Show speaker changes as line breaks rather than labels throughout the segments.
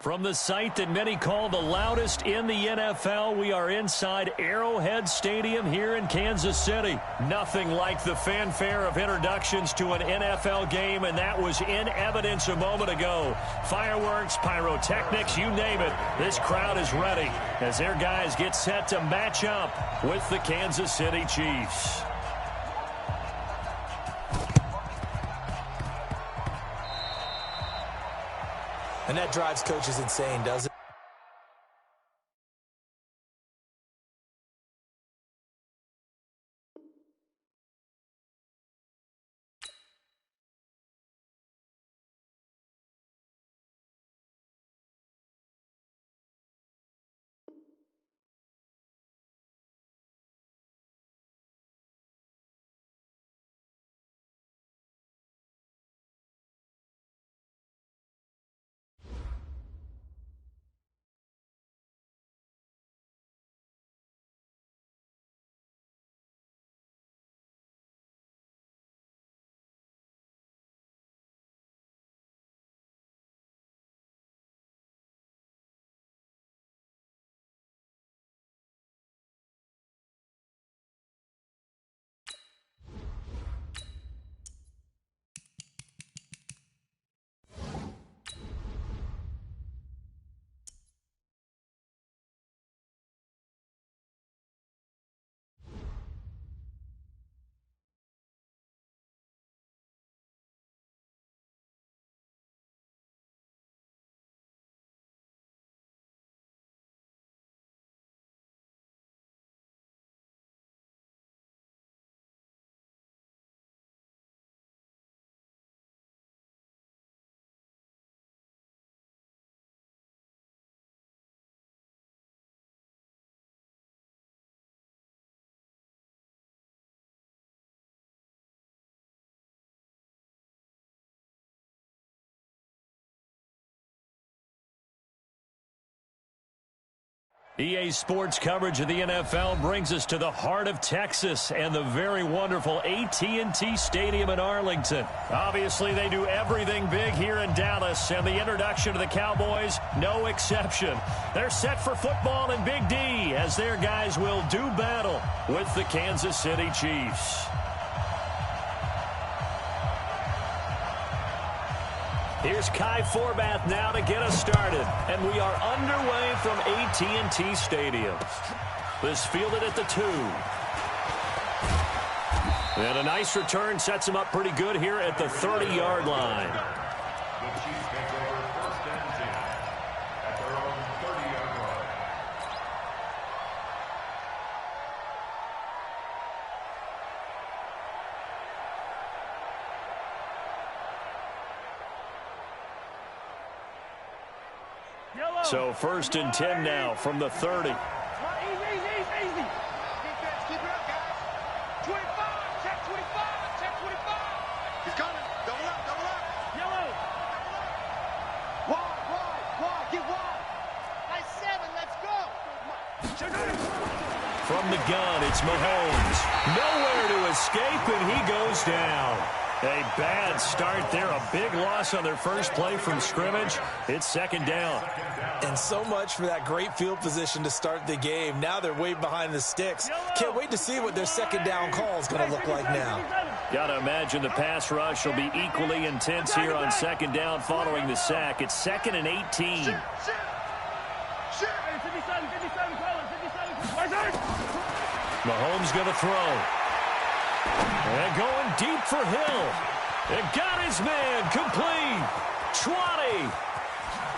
From the site that many call the loudest in the NFL, we are inside Arrowhead Stadium here in Kansas City. Nothing like the fanfare of introductions to an NFL game, and that was in evidence a moment ago. Fireworks, pyrotechnics, you name it. This crowd is ready as their guys get set to match up with the Kansas City Chiefs.
And that drives coaches insane, doesn't it?
EA Sports coverage of the NFL brings us to the heart of Texas and the very wonderful AT&T Stadium in Arlington. Obviously, they do everything big here in Dallas, and the introduction to the Cowboys, no exception. They're set for football in Big D as their guys will do battle with the Kansas City Chiefs. Here's Kai Forbath now to get us started. And we are underway from AT&T Stadium. This fielded at the 2. And a nice return sets him up pretty good here at the 30-yard line.
The Chiefs take over 1st and 10 at their own 30-yard line.
So 1st and 10 now from the 30.
Easy. Defense, keep it up, guys. 25, check 25, check 25. He's coming. Double up. Yellow. Wide, get wide. Nice 7, let's go.
From the gun, it's Mahomes. Nowhere to escape, and he goes down. A bad start there, a big loss on their first play from scrimmage. It's 2nd down.
And so much for that great field position to start the game. Now they're way behind the sticks. Can't wait to see what their 2nd down call is going to look like now.
Got to imagine the pass rush will be equally intense here on 2nd down following the sack. It's 2nd and 18. Mahomes going to throw. And going deep for Hill. And got his man complete. 20.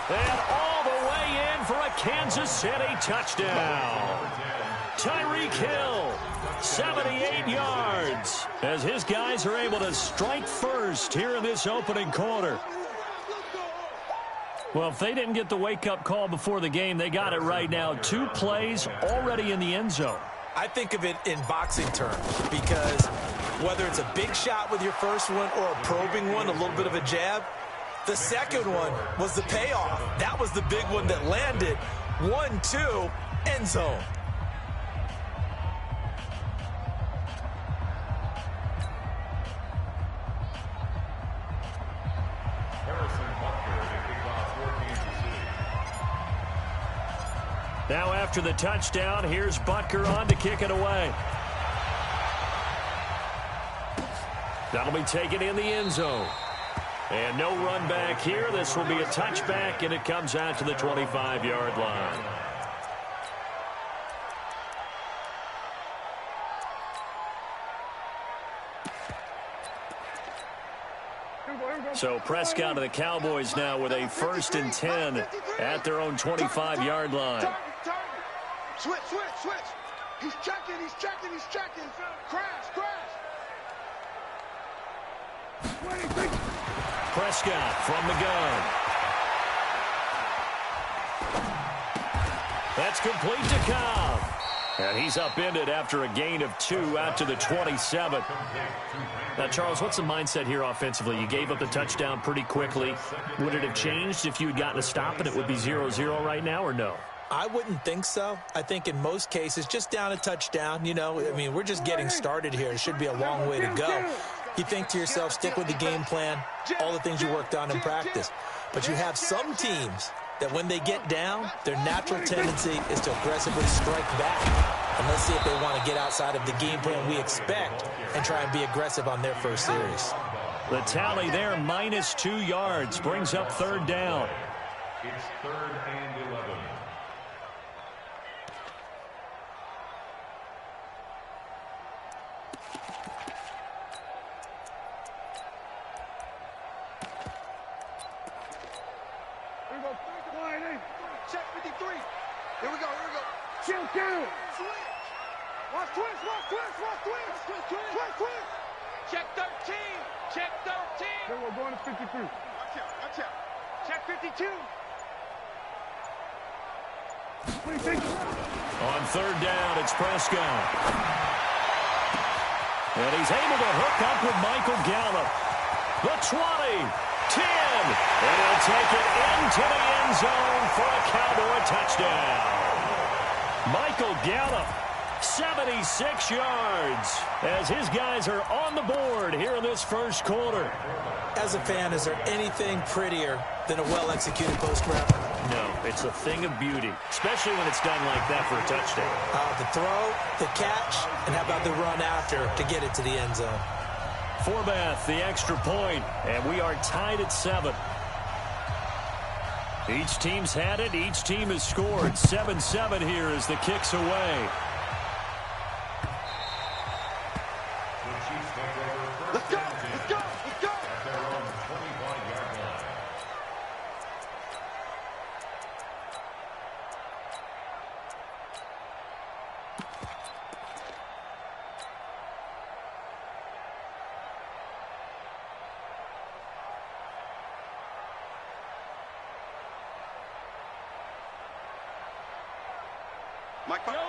And all the way in for a Kansas City touchdown. Tyreek Hill, 78 yards, as his guys are able to strike first here in this opening quarter. Well, if they didn't get the wake-up call before the game, they got it right now. 2 plays already in the end zone.
I think of it in boxing terms because whether it's a big shot with your first one or a probing one, a little bit of a jab, the second one was the payoff. That was the big one that landed. 1-2, end zone.
Harrison Butker to kick off for Kansas City.
Now after the touchdown, here's Butker on to kick it away. That'll be taken in the end zone. And no run back here. This will be a touchback, and it comes out to the 25-yard line. So Prescott and the Cowboys now with a 1st and 10 at their own 25-yard line.
Switch. He's checking. Crash.
Prescott from the gun. That's complete to Cobb. And he's upended after a gain of 2 out to the 27. Now, Charles, what's the mindset here offensively? You gave up the touchdown pretty quickly. Would it have changed if you had gotten a stop and it would be 0-0 right now, or no?
I wouldn't think so. I think in most cases, just down a touchdown, we're just getting started here. It should be a long way to go. You think to yourself, stick with the game plan, all the things you worked on in practice. But you have some teams that when they get down, their natural tendency is to aggressively strike back. And let's see if they want to get outside of the game plan we expect and try and be aggressive on their first series.
The tally there, -2 yards, brings up 3rd down.
It's 3rd and 11.
Check 53. Here we go. Chill down. Switch. Watch twist. Check 13. Then we're going to 53. Watch out. Check 52.
On 3rd down, it's Prescott. And he's able to hook up with Michael Gallup. The 20, 10, and he'll take it into the end zone for a Cowboy touchdown. Michael Gallup, 76 yards, as his guys are on the board here in this first quarter.
As a fan, is there anything prettier than a well-executed post route?
No, it's a thing of beauty, especially when it's done like that for a touchdown.
The throw, the catch, and how about the run after to get it to the end zone?
Forbath, the extra point, and we are tied at 7. Each team's had it. Each team has scored. 7-7 here as the kick's away.
Let's go.
At their own 25-yard line.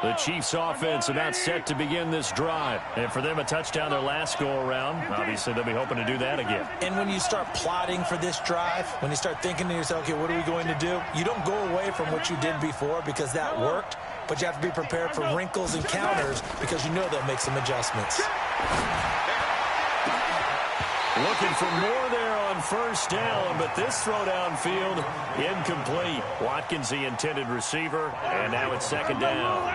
The Chiefs offense about set to begin this drive. And for them, a touchdown their last go-around. Obviously, they'll be hoping to do that again.
And when you start plotting for this drive, when you start thinking to yourself, okay, what are we going to do? You don't go away from what you did before because that worked, but you have to be prepared for wrinkles and counters because you know they'll make some adjustments.
Looking for more there on 1st down, but this throw downfield incomplete. Watkins, the intended receiver, and now it's 2nd down.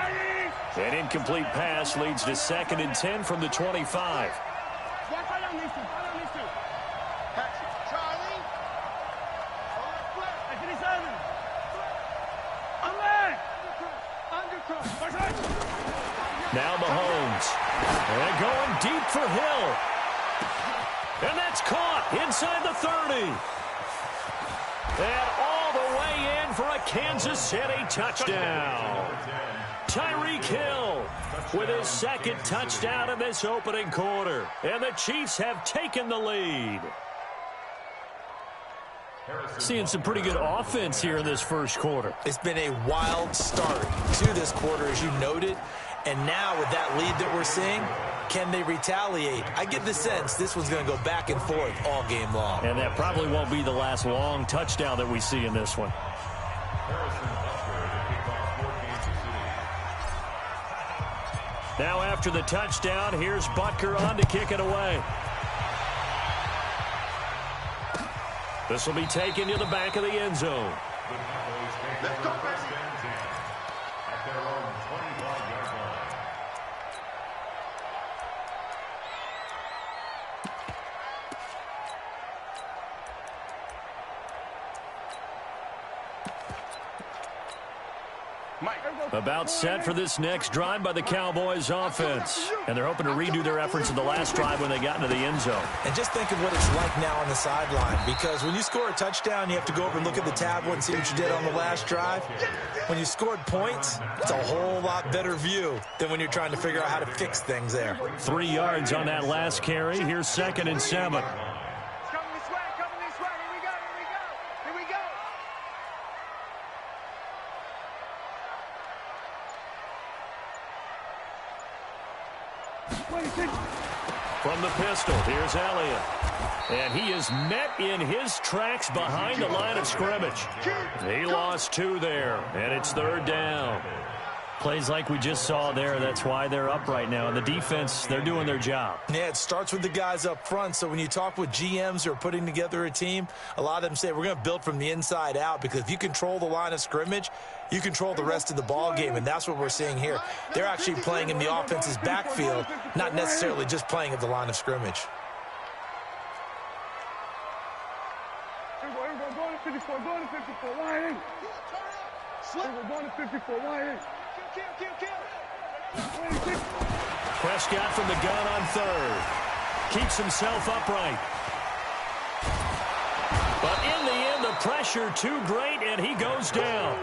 An incomplete pass leads to 2nd and 10 from the 25. Now Mahomes. And going deep for Hill. And that's caught inside the 30. And all the way in for a Kansas City touchdown. Tyreek Hill with his 2nd touchdown in this opening quarter. And the Chiefs have taken the lead. Seeing some pretty good offense here in this first quarter.
It's been a wild start to this quarter, as you noted. And now with that lead that we're seeing, can they retaliate? I get the sense this one's going to go back and forth all game long.
And that probably won't be the last long touchdown that we see in this one. Now after the touchdown, here's Butker on to kick it away. This will be taken to the back of the end zone. About set for this next drive by the Cowboys offense. And they're hoping to redo their efforts in the last drive when they got into the end zone.
And just think of what it's like now on the sideline, because when you score a touchdown, you have to go over and look at the tablet and see what you did on the last drive. When you scored points, it's a whole lot better view than when you're trying to figure out how to fix things there.
3 yards on that last carry. Here's 2nd and 7. From the pistol, here's Elliott. And he is met in his tracks behind the line of scrimmage. He lost 2 there, and it's 3rd down. Plays like we just saw there, that's why they're up right now. And the defense, they're doing their job.
Yeah, it starts with the guys up front. So when you talk with GMs who are putting together a team, a lot of them say we're going to build from the inside out, because if you control the line of scrimmage, you control the rest of the ball game, and that's what we're seeing here. They're actually playing in the offense's backfield, not necessarily just playing at the line of scrimmage.
Going to 54, going to 54, line in. Going to 54, line in.
Prescott from the gun on 3rd. Keeps himself upright. But in the end, the pressure too great, and he goes down.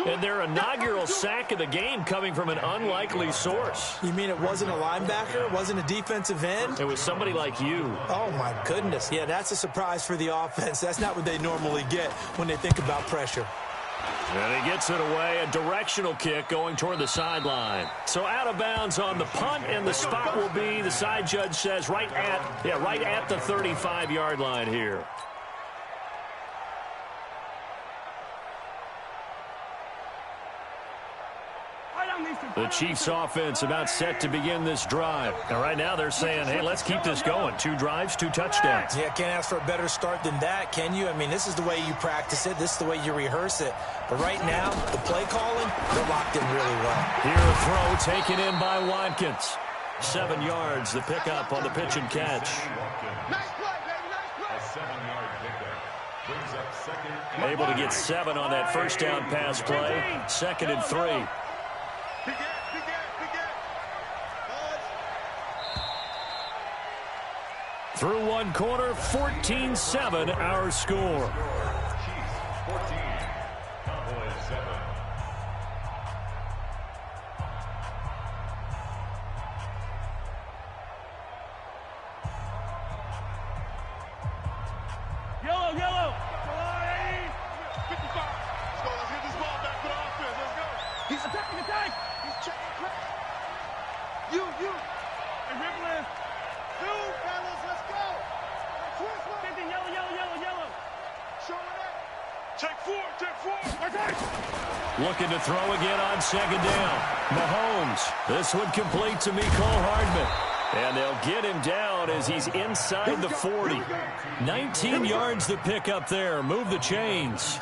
And their inaugural sack of the game coming from an unlikely source.
You mean it wasn't a linebacker? It wasn't a defensive end?
It was somebody like you.
Oh, my goodness. Yeah, that's a surprise for the offense. That's not what they normally get when they think about pressure.
And he gets it away, a directional kick going toward the sideline. So out of bounds on the punt, and the spot will be, the side judge says, right at the 35-yard line here. The Chiefs offense about set to begin this drive. And right now they're saying, hey, let's keep this going. 2 drives, 2 touchdowns.
Yeah, can't ask for a better start than that, can you? I mean, this is the way you practice it. This is the way you rehearse it. But right now, the play calling, they're locked in really well.
Here a throw taken in by Watkins. 7 yards, the pickup on the pitch and catch.
Nice play, baby, nice play.
A 7-yard pickup. Brings up 2nd and
Able to get 7 on that first down pass play. 2nd and 3. Through 1 quarter, 14-7 our score.
Chiefs 14, Cowboys 7.
Yellow, yellow. 55. Let's go. Let's get this ball back for the offense. Let's go. He's attacking, attack. He's checking. You. And Rippling. 2, fellas. Let's go. Twist one. 50, yellow. Show it up. Take 4. Okay.
Looking to throw again on 2nd down. Mahomes. This one complete to Mecole Hardman. And they'll get him down as he's inside the 40. 19 yards the pick up there. Move the chains.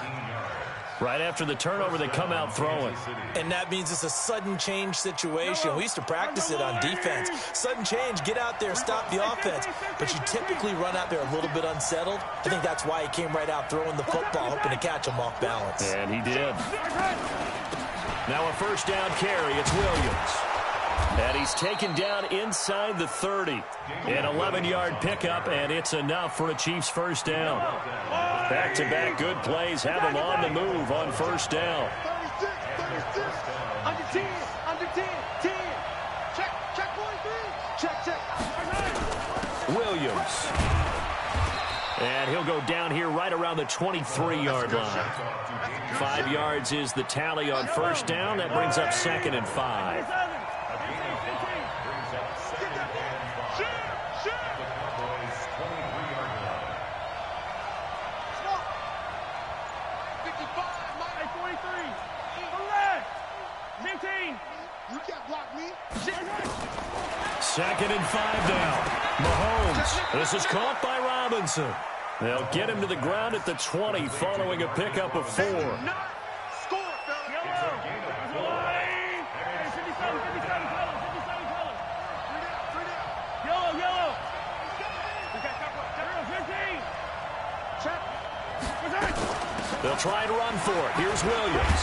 Right after the turnover, they come out throwing.
And that means it's a sudden change situation. We used to practice it on defense. Sudden change, get out there, stop the offense. But you typically run out there a little bit unsettled. I think that's why he came right out throwing the football, hoping to catch him off balance.
And he did. Now a first down carry. It's Williams. And he's taken down inside the 30. An 11-yard pickup, and it's enough for a Chiefs first down. Back-to-back good plays have him on the move on first down.
36. Under 10. 10. Check 43. Check.
Williams. And he'll go down here right around the 23-yard line. 5 yards is the tally on first down. That brings up 2nd and 5.
You can't block me.
2nd and 5 down. Mahomes. This is caught by Robinson. They'll get him to the ground at the 20 following a pickup of 4. They'll try and run for it. Here's Williams.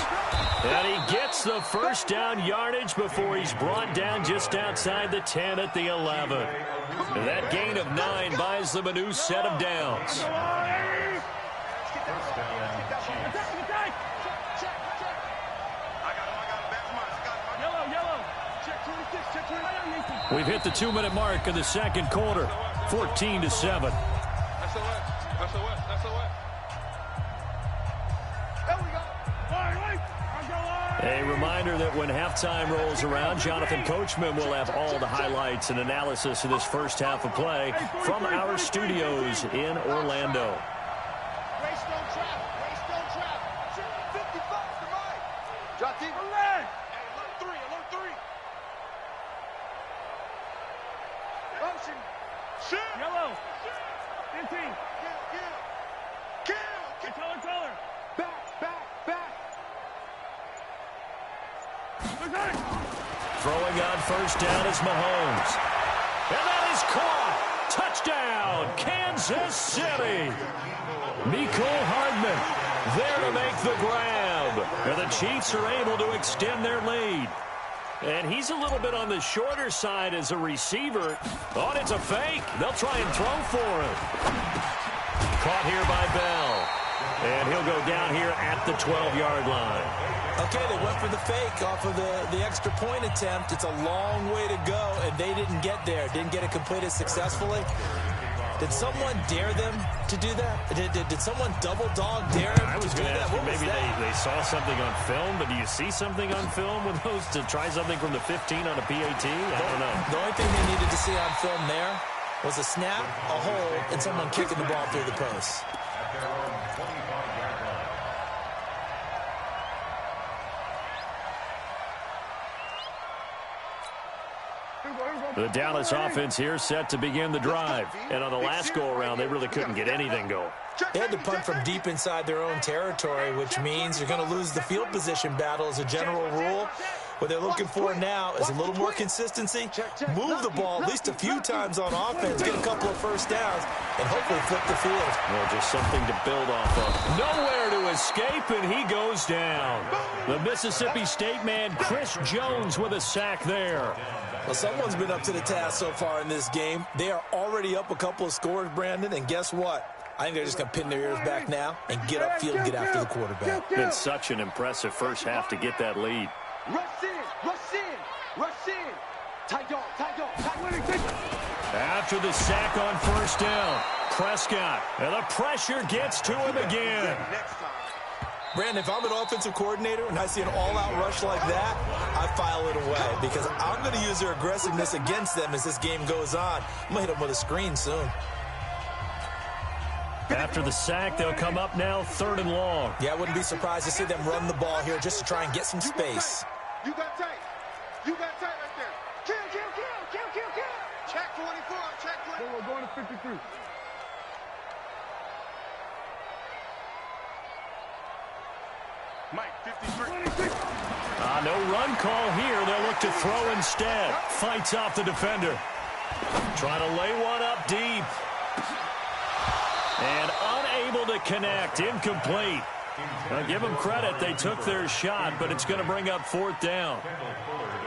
And he gets the first down yardage before he's brought down just outside the 10 at the 11. And that gain of 9 buys them a new set of downs. We've hit the 2-minute mark of the second quarter. 14-7. A reminder that when halftime rolls around, Jonathan Coachman will have all the highlights and analysis of this first half of play from our studios in Orlando.
Yellow. 15. Kill. Taller. Back.
Throwing on first down is Mahomes. And that is caught. Touchdown, Kansas City. Mecole Hardman there to make the grab. And the Chiefs are able to extend their lead. And he's a little bit on the shorter side as a receiver. Oh, and it's a fake. They'll try and throw for him. Caught here by Bell. And he'll go down here at the 12-yard line.
Okay, they went for the fake off of the extra point attempt. It's a long way to go, and they didn't get there. Didn't get it completed successfully. Did someone dare them to do that? Did someone double dog dare them
I was going to ask you, maybe they saw something on film, but do you see something on film with those to try something from the 15 on a PAT? I don't know.
The only thing they needed to see on film there was a snap, a hold, and someone kicking the ball through the post.
The Dallas offense here set to begin the drive. And on the last go-around, they really couldn't get anything going.
They had to punt from deep inside their own territory, which means you're going to lose the field position battle as a general rule. What they're looking for now is a little more consistency, move the ball at least a few times on offense, get a couple of first downs, and hopefully flip the field.
Well, just something to build off of. Nowhere to escape, and he goes down. The Mississippi State man, Chris Jones, with a sack there.
Well, someone's been up to the task so far in this game. They are already up a couple of scores, Brandon, and guess what? I think they're just going to pin their ears back now and get upfield and get after the quarterback.
Been such an impressive first half to get that lead.
Rush in. Tight dog.
After the sack on first down, Prescott, and the pressure gets to him again.
Brandon, if I'm an offensive coordinator and I see an all-out rush like that, I file it away because I'm going to use their aggressiveness against them as this game goes on. I'm going to hit them with a screen soon.
After the sack, they'll come up now 3rd and long.
Yeah, I wouldn't be surprised to see them run the ball here just to try and get some space.
You got tight right there. Kill. Check 24. We're going to 53. Mike, 53.
No run call here. They'll look to throw instead. Fights off the defender. Trying to lay one up deep. And unable to connect. Incomplete. I'll give them credit. They took their shot, but it's going to bring up 4th down.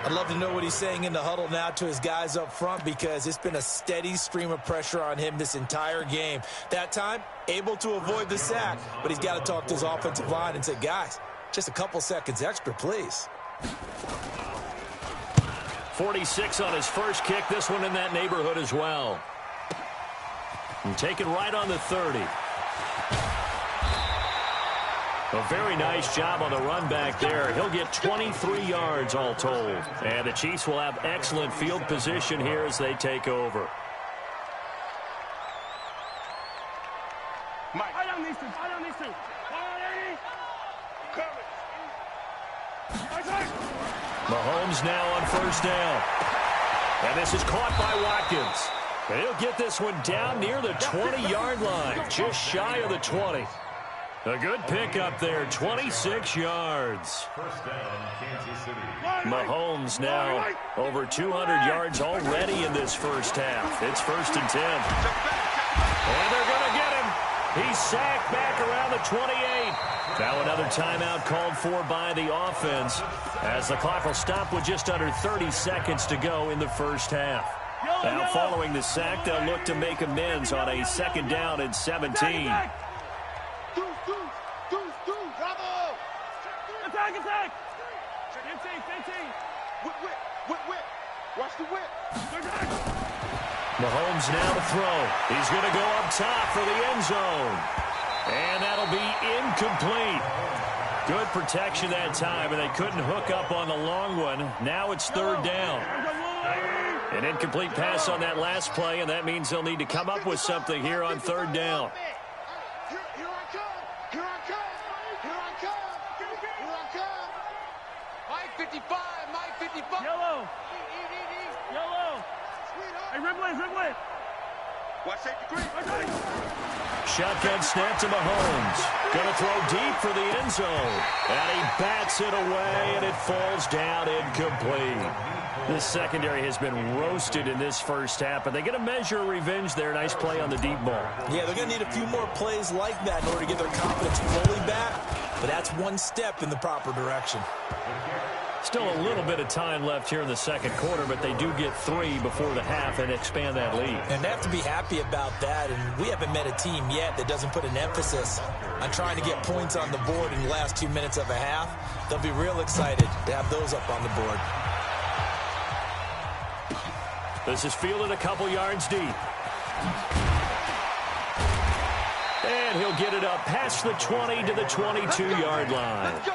I'd love to know what he's saying in the huddle now to his guys up front because it's been a steady stream of pressure on him this entire game. That time, able to avoid the sack, but he's got to talk to his offensive line and say, guys, just a couple seconds extra, please.
46 on his first kick. This one in that neighborhood as well. And taken right on the 30. A very nice job on the run back there. He'll get 23 yards all told. And the Chiefs will have excellent field position here as they take over.
Mike, I don't need to.
Mahomes now on first down. And this is caught by Watkins. And he'll get this one down near the 20-yard line, just shy of the 20. A good pickup there, 26 yards. Mahomes now over 200 yards already in this first half. It's 1st and 10. And they're going to get him. He's sacked back around the 28. Now another timeout called for by the offense as the clock will stop with just under 30 seconds to go in the first half. Now following the sack, they'll look to make amends on a 2nd down and 17.
Bravo! Attack! 15. Whip. Watch the whip.
Mahomes now to throw. He's going to go up top for the end zone. And that'll be incomplete. Good protection that time, and they couldn't hook up on the long one. Now it's 3rd down. An incomplete pass on that last play, and that means they'll need to come up with something here on 3rd down.
Here I come. Mike 55.
Yellow. Hey, Ridley.
Watch safety green.
Shotgun snap to Mahomes. Going to throw deep for the end zone. And he bats it away, and it falls down incomplete. This secondary has been roasted in this first half, but they get a measure of revenge there. Nice play on the deep ball.
Yeah, they're going to need a few more plays like that in order to get their confidence fully back, but that's one step in the proper direction.
Still a little bit of time left here in the second quarter, but they do get 3 before the half and expand that lead.
And they have to be happy about that, and we haven't met a team yet that doesn't put an emphasis on trying to get points on the board in the last 2 minutes of a half. They'll be real excited to have those up on the board.
This is fielded a couple yards deep. And he'll get it up past the 20 to the 22-yard line.
Let's go.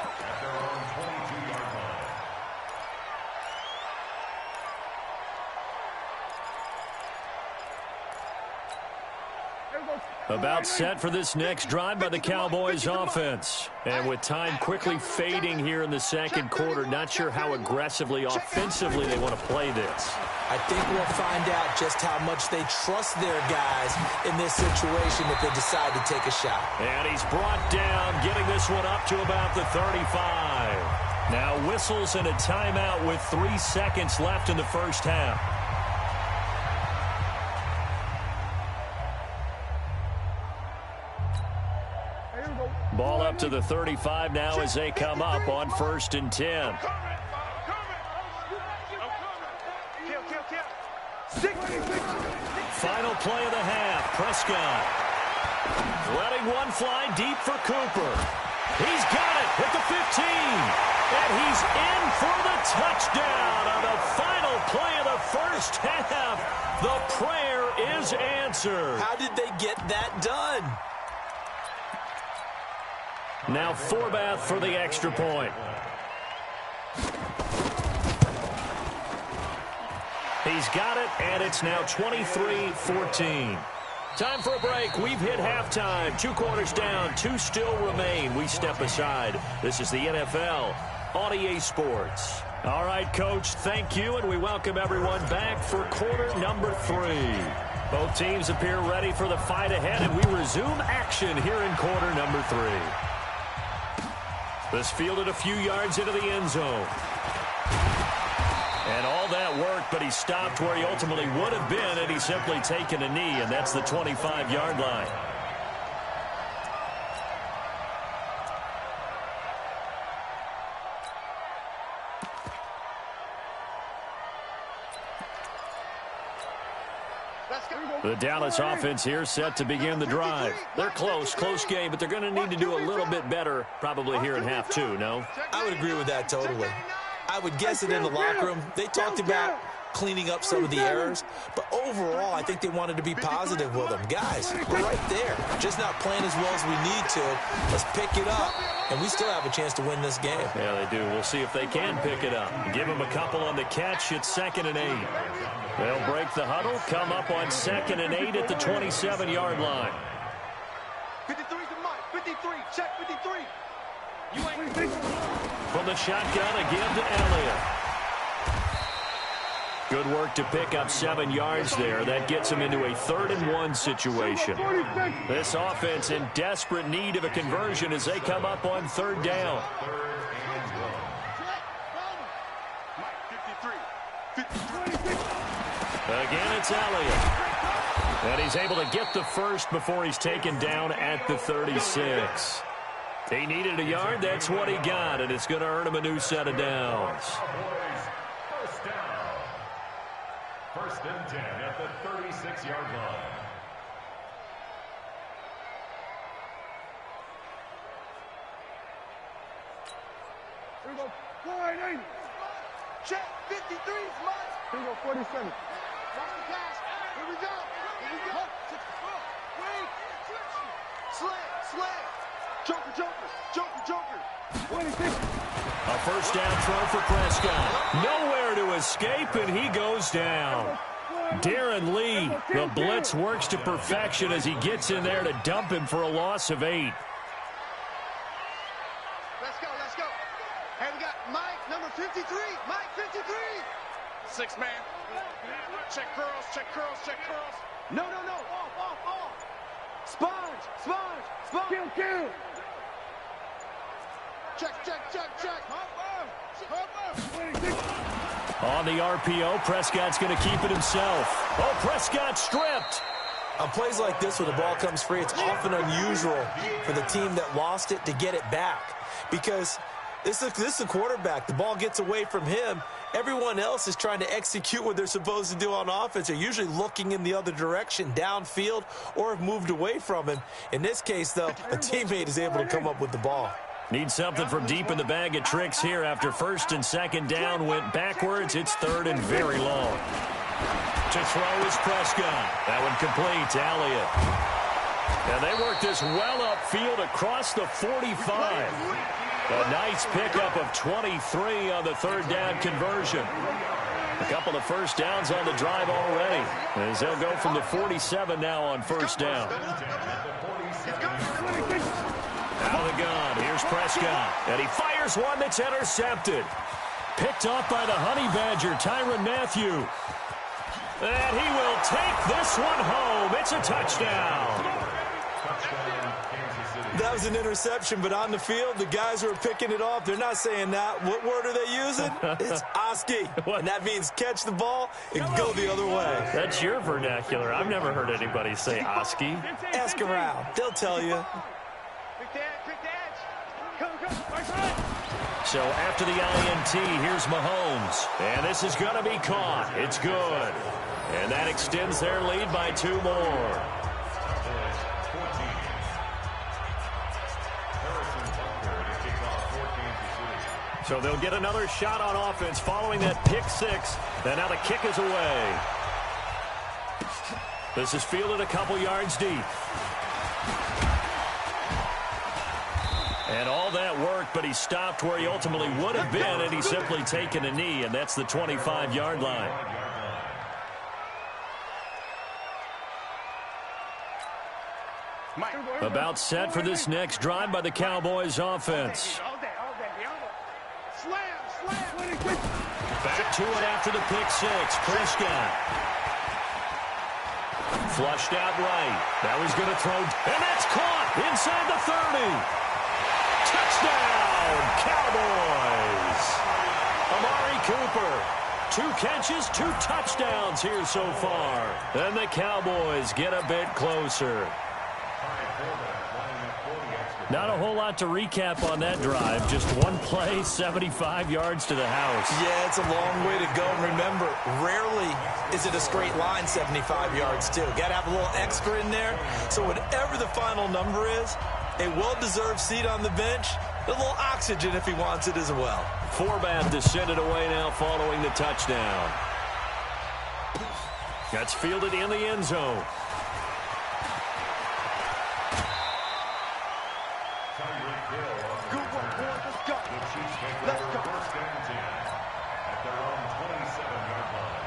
About set for this next drive by the Cowboys offense. And with time quickly fading here in the second quarter, not sure how aggressively, offensively they want to play this.
I think we'll find out just how much they trust their guys in this situation if they decide to take a shot.
And he's brought down, getting this one up to about the 35. Now whistles and a timeout with 3 seconds left in the first half. Ball up to the 35 now as they come up on 1st and 10. Final play of the half. Prescott letting one fly deep for Cooper. He's got it at the 15. And he's in for the touchdown on the final play of the first half. The prayer is answered.
How did they get that done?
Now Forbath for the extra point. He's got it, and it's now 23-14. Time for a break. We've hit halftime. 2 quarters down, 2 still remain. We step aside. This is the NFL on EA Sports. All right, Coach, thank you, and we welcome everyone back for quarter number 3. Both teams appear ready for the fight ahead, and we resume action here in quarter number 3. This fielded a few yards into the end zone. And all that worked, but he stopped where he ultimately would have been had he simply taken a knee, and that's the 25-yard line. The Dallas offense here set to begin the drive. They're close game, but they're going to need to do a little bit better probably here in half 2, no?
I would agree with that totally. I would guess that in the locker room, they talked about cleaning up some of the errors, but overall, I think they wanted to be positive with them. Guys, we're right there, just not playing as well as we need to. Let's pick it up, and we still have a chance to win this game.
Yeah, they do. We'll see if they can pick it up. Give them a couple on the catch. It's 2nd and 8. They'll break the huddle, come up on 2nd and 8 at the 27-yard line.
53 to Mike. 53. Check 53.
From the shotgun again to Elliott. Good work to pick up 7 yards there. That gets him into a 3rd and 1 situation. This offense in desperate need of a conversion as they come up on 3rd down. Again, it's Elliott. And he's able to get the first before he's taken down at the 36. He needed a yard. That's what he got, and it's going to earn him a new set of downs.
First down. First and 10 at the 36-yard line.
Here we go. 480. Check. 53 is mine. Here we go. 47. Watch the pass. Here we go. Here we go. Wait. Slam. Joker. 26.
A first down throw for Prescott. Nowhere to escape, and he goes down. Darren Lee, the blitz works to perfection as he gets in there to dump him for a loss of 8.
Let's go. Hey, we got Mike, number 53. Mike, 53. 6 man. Check curls. No. Off. Sponge. Kill. Check.
On the RPO, Prescott's going to keep it himself. Oh, Prescott stripped.
On plays like this where the ball comes free, it's often unusual for the team that lost it to get it back. Because this is a quarterback. The ball gets away from him. Everyone else is trying to execute what they're supposed to do on offense. They're usually looking in the other direction, downfield, or have moved away from him. In this case, though, a teammate is able to come up with the ball.
Need something from deep in the bag of tricks here after first and second down went backwards. It's third and very long. To throw is Prescott. That one complete to Elliott. And they work this well upfield across the 45. A nice pickup of 23 on the third down conversion. A couple of first downs on the drive already, as they'll go from the 47 now on first down. Out of the gun, here's Prescott, and he fires one that's intercepted. Picked off by the Honey Badger, Tyrann Mathieu. And he will take this one home. It's a touchdown.
That was an interception, but on the field, the guys who are picking it off, they're not saying that. What word are they using? It's Oski. And that means catch the ball and go the other way.
That's your vernacular. I've never heard anybody say Oski.
Ask around. They'll tell you.
So after the INT, here's Mahomes. And this is going to be caught. It's good. And that extends their lead by 2 more. So they'll get another shot on offense following that pick 6. And now the kick is away. This is fielded a couple yards deep. And all that worked, but he stopped where he ultimately would have been, and he's simply taken a knee, and that's the 25-yard line. About set for this next drive by the Cowboys offense. Back to it after the pick 6. Prescott. Flushed out right. That was going to throw, and that's caught inside the 30. Touchdown, Cowboys. Amari Cooper. 2 catches, 2 touchdowns here so far. And the Cowboys get a bit closer. Not a whole lot to recap on that drive. Just one play, 75 yards to the house.
Yeah, it's a long way to go. Remember, rarely is it a straight line 75 yards, too. Got to have a little extra in there. So whatever the final number is, a well-deserved seat on the bench, a little oxygen if he wants it as well.
Forbath is sent it away now following the touchdown. That's fielded in the end zone.
Let's go.
First and 10 at their own 27-yard line.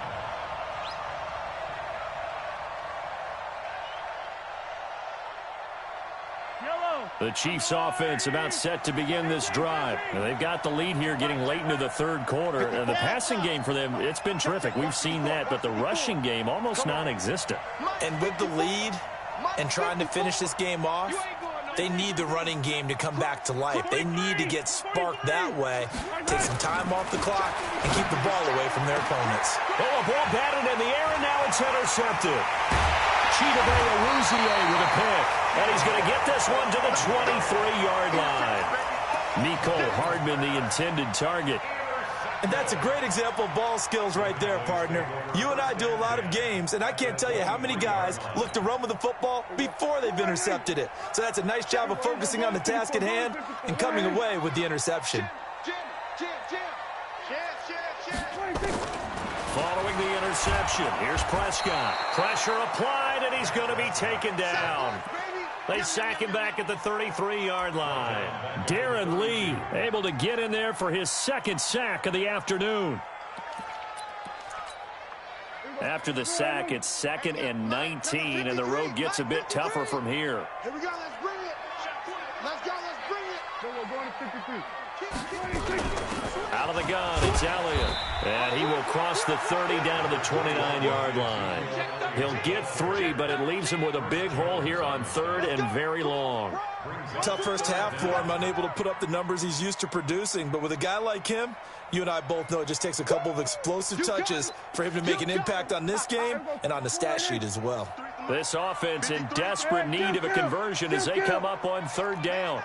The Chiefs offense about set to begin this drive. And they've got the lead here getting late into the third quarter. And the passing game for them, it's been terrific. We've seen that, but the rushing game almost non-existent.
And with the lead and trying to finish this game off, they need the running game to come back to life. They need to get sparked that way, take some time off the clock, and keep the ball away from their opponents.
Oh, a ball batted in the air, and now it's intercepted. with a pick. And he's going to get this one to the 23-yard line. Mecole Hardman, the intended target.
And that's a great example of ball skills right there, partner. You and I do a lot of games, and I can't tell you how many guys look to run with the football before they've intercepted it. So that's a nice job of focusing on the task at hand and coming away with the interception.
Following the interception, here's Prescott. Pressure applied, and he's going to be taken down. They sack him back at the 33-yard line. Darren Lee able to get in there for his second sack of the afternoon. After the sack, it's 2nd and 19, and the road gets a bit tougher from here.
Here we go, let's bring it. Let's go, let's bring it. We're going to 53.
Out of the gun, it's Elliott. And he will cross the 30 down to the 29-yard line. He'll get 3, but it leaves him with a big hole here on 3rd and very long.
Tough first half for him, unable to put up the numbers he's used to producing. But with a guy like him, you and I both know it just takes a couple of explosive touches for him to make an impact on this game and on the stat sheet as well.
This offense in desperate need of a conversion as they come up on 3rd down.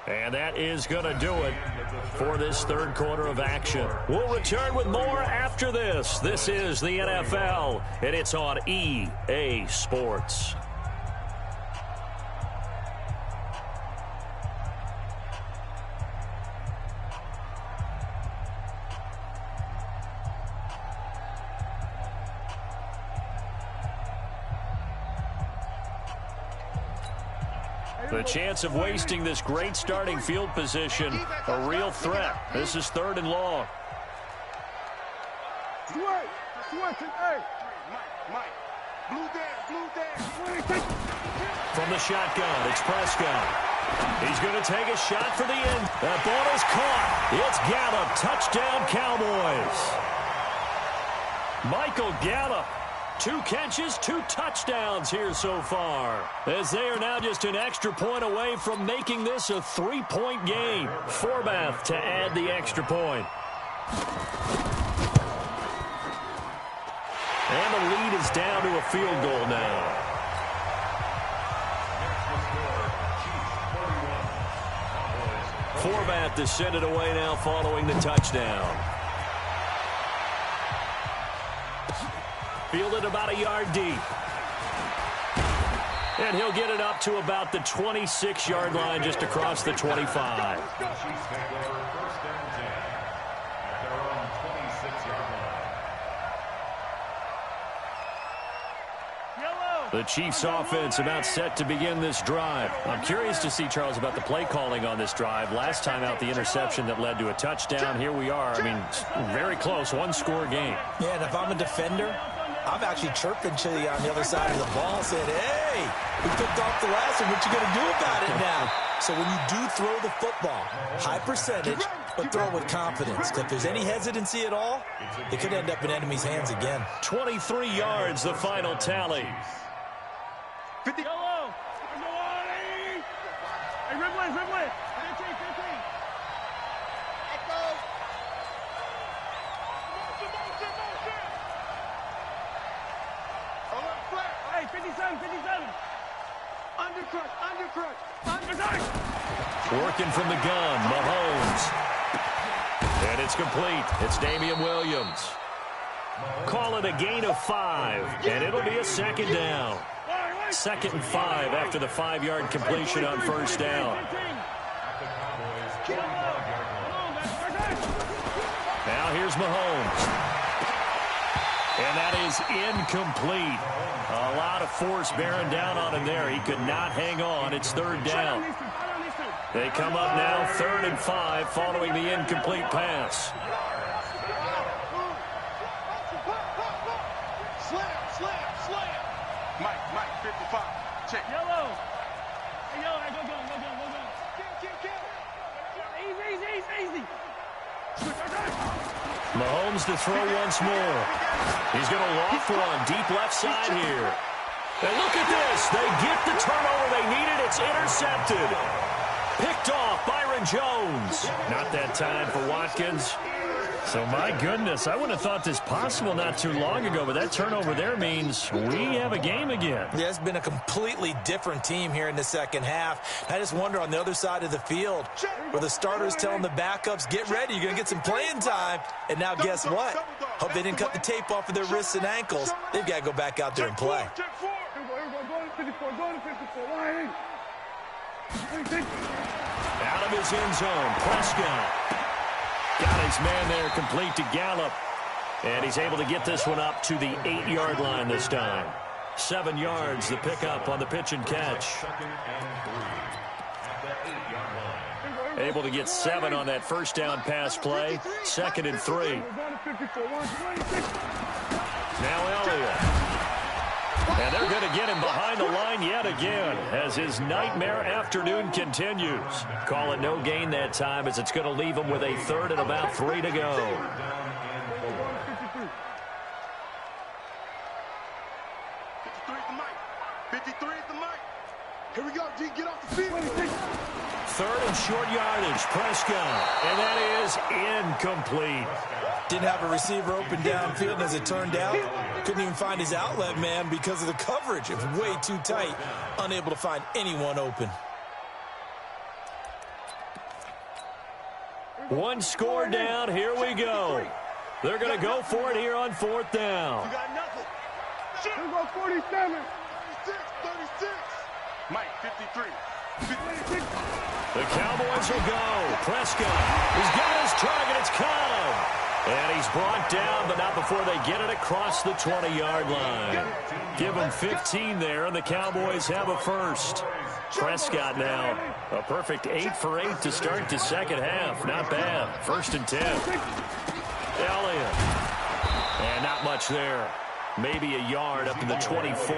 And that is going to do it for this 3rd quarter of action. We'll return with more after this. This is the NFL, and it's on EA Sports. The chance of wasting this great starting field position, a real threat. This is 3rd and long. From the shotgun, it's Prescott. He's going to take a shot for the end. That ball is caught. It's Gallup. Touchdown, Cowboys. Michael Gallup. 2 catches, 2 touchdowns here so far, as they are now just an extra point away from making this a 3-point game. Forbath to add the extra point. And the lead is down to a field goal now. Forbath to send it away now following the touchdown. Fielded about a yard deep. And he'll get it up to about the 26-yard line just across the 25. The Chiefs offense about set to begin this drive. I'm curious to see, Charles, about the play calling on this drive. Last time out, the interception that led to a touchdown. Here we are. I mean, very close, 1-score game.
Yeah, and if I'm a defender, I'm actually chirping to you on the other side of the ball, saying, hey, we picked off the last one. What you going to do about it now? So when you do throw the football, high percentage, but throw it with confidence. If there's any hesitancy at all, it could end up in enemy's hands again.
23 yards, the final tally.
50. Yellow. Hey, Ridley. 15. Hey, 57. Undercut.
Working from the gun, Mahomes. And it's complete. It's Damian Williams. Call it a gain of 5, and it'll be a 2nd down. 2nd and 5 after the 5-yard completion on 1st down. Now here's Mahomes. And that is incomplete. A lot of force bearing down on him there. He could not hang on. It's 3rd down. They come up now 3rd and 5 following the incomplete pass.
Slam. Mike, 55. Check. Yellow. Hey, go. Easy.
Mahomes to throw once more. He's going to loft one deep left side here. And look at this. They get the turnover they needed. It's intercepted. Picked off by Aaron Jones. Not that time for Watkins. So, my goodness, I wouldn't have thought this possible not too long ago, but that turnover there means we have a game again.
Yeah, it's been a completely different team here in the second half. I just wonder on the other side of the field where the starters telling the backups, get ready, you're going to get some playing time. And now guess what? Hope they didn't cut the tape off of their wrists and ankles. They've got to go back out there and play.
Out of his end zone, Prescott. Got his man there complete to Gallup. And he's able to get this one up to the 8-yard line this time. 7 yards, the pickup on the pitch and catch. Able to get 7 on that first down pass play. 2nd and 3. Now Elliott. And they're going to get him behind the line yet again as his nightmare afternoon continues. Call it no gain that time as it's going to leave him with a 3rd and about 3 to go.
53 at the mic. Here we go, G. Get off the field.
3rd and short yardage, Prescott. And that is incomplete.
Didn't have a receiver open downfield, and as it turned out, couldn't even find his outlet man because of the coverage. It was way too tight, unable to find anyone open.
One score down, here we go. They're going to go for it here on 4th down.
You got nothing. Here we go, 47. 36. Mike, 53. 56.
The Cowboys will go. Prescott, he's got his target, it's Cobb. And he's brought down, but not before they get it across the 20-yard line. Give him 15 there, and the Cowboys have a first. Prescott now, a perfect 8 for 8 to start the second half. Not bad. 1st and 10. Elliott. And not much there. Maybe a yard up to the 24.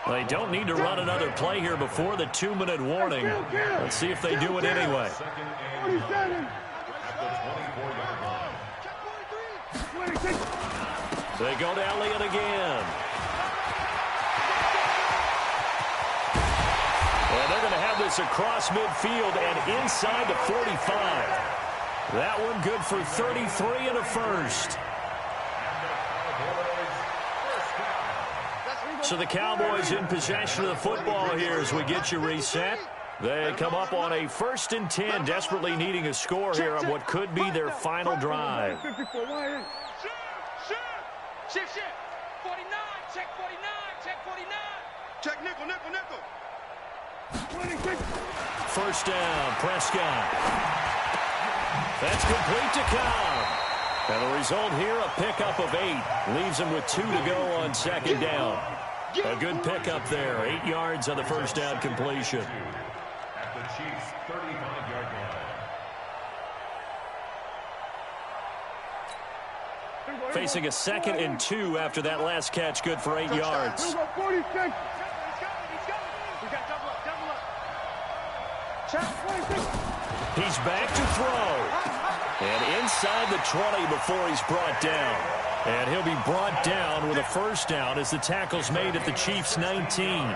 They don't need to run another play here before the 2-minute warning. Let's see if they do it anyway.
47.
They go to Elliott again. And they're going to have this across midfield and inside the 45. That one good for 33 and a first. So the Cowboys in possession of the football here as we get you reset. They come up on a 1st and 10, desperately needing a score here on what could be their final drive.
Shift. 49. Check 49. Check 49. Check nickel. 26.
First down, Prescott. That's complete to Cobb. And the result here, a pickup of 8. Leaves him with 2 to go on 2nd down. A good pickup there. 8 yards on the first down completion.
At the Chiefs' 35-yard line.
Facing a 2nd and 2 after that last catch, good for 8 yards.
46.
He's back to throw. And inside the 20 before he's brought down. And he'll be brought down with a first down as the tackle's made at the Chiefs' 19.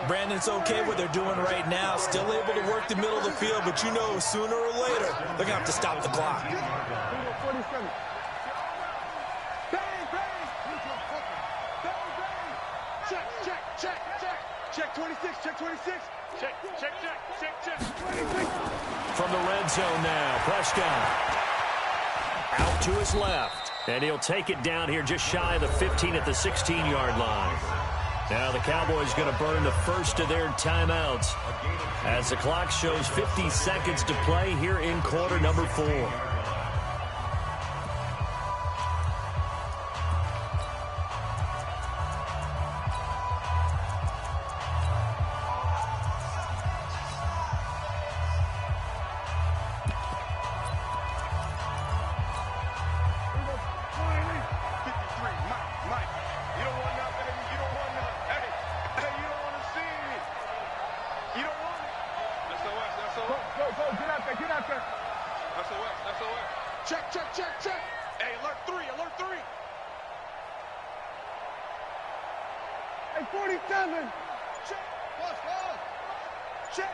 Brandon, it's okay what they're doing right now. Still able to work the middle of the field, but you know sooner or later they're going to have to stop the clock.
47. Check 26, check 26. Check. 26.
From the red zone now, Prescott. Out to his left. And he'll take it down here just shy of the 15 at the 16-yard line. Now the Cowboys going to burn the first of their timeouts as the clock shows 50 seconds to play here in quarter number 4.
Check. Hey, alert 3. Hey, 47. Check. Check.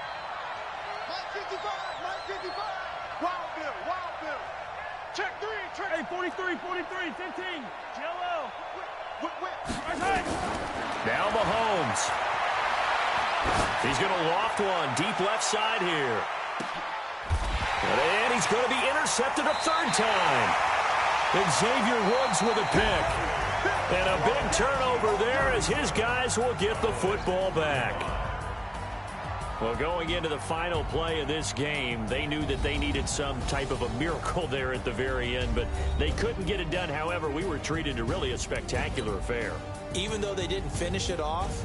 Wild Bill, Wild Bill. Check three, check.
Hey, 43, 43, 15. Jello.
Right side.
Now Mahomes. He's going to loft one deep left side here. And he's going to be intercepted a third time. And Xavier Woods with a pick. And a big turnover there as his guys will get the football back. Well, going into the final play of this game, they knew that they needed some type of a miracle there at the very end, but they couldn't get it done. However, we were treated to really a spectacular affair.
Even though they didn't finish it off,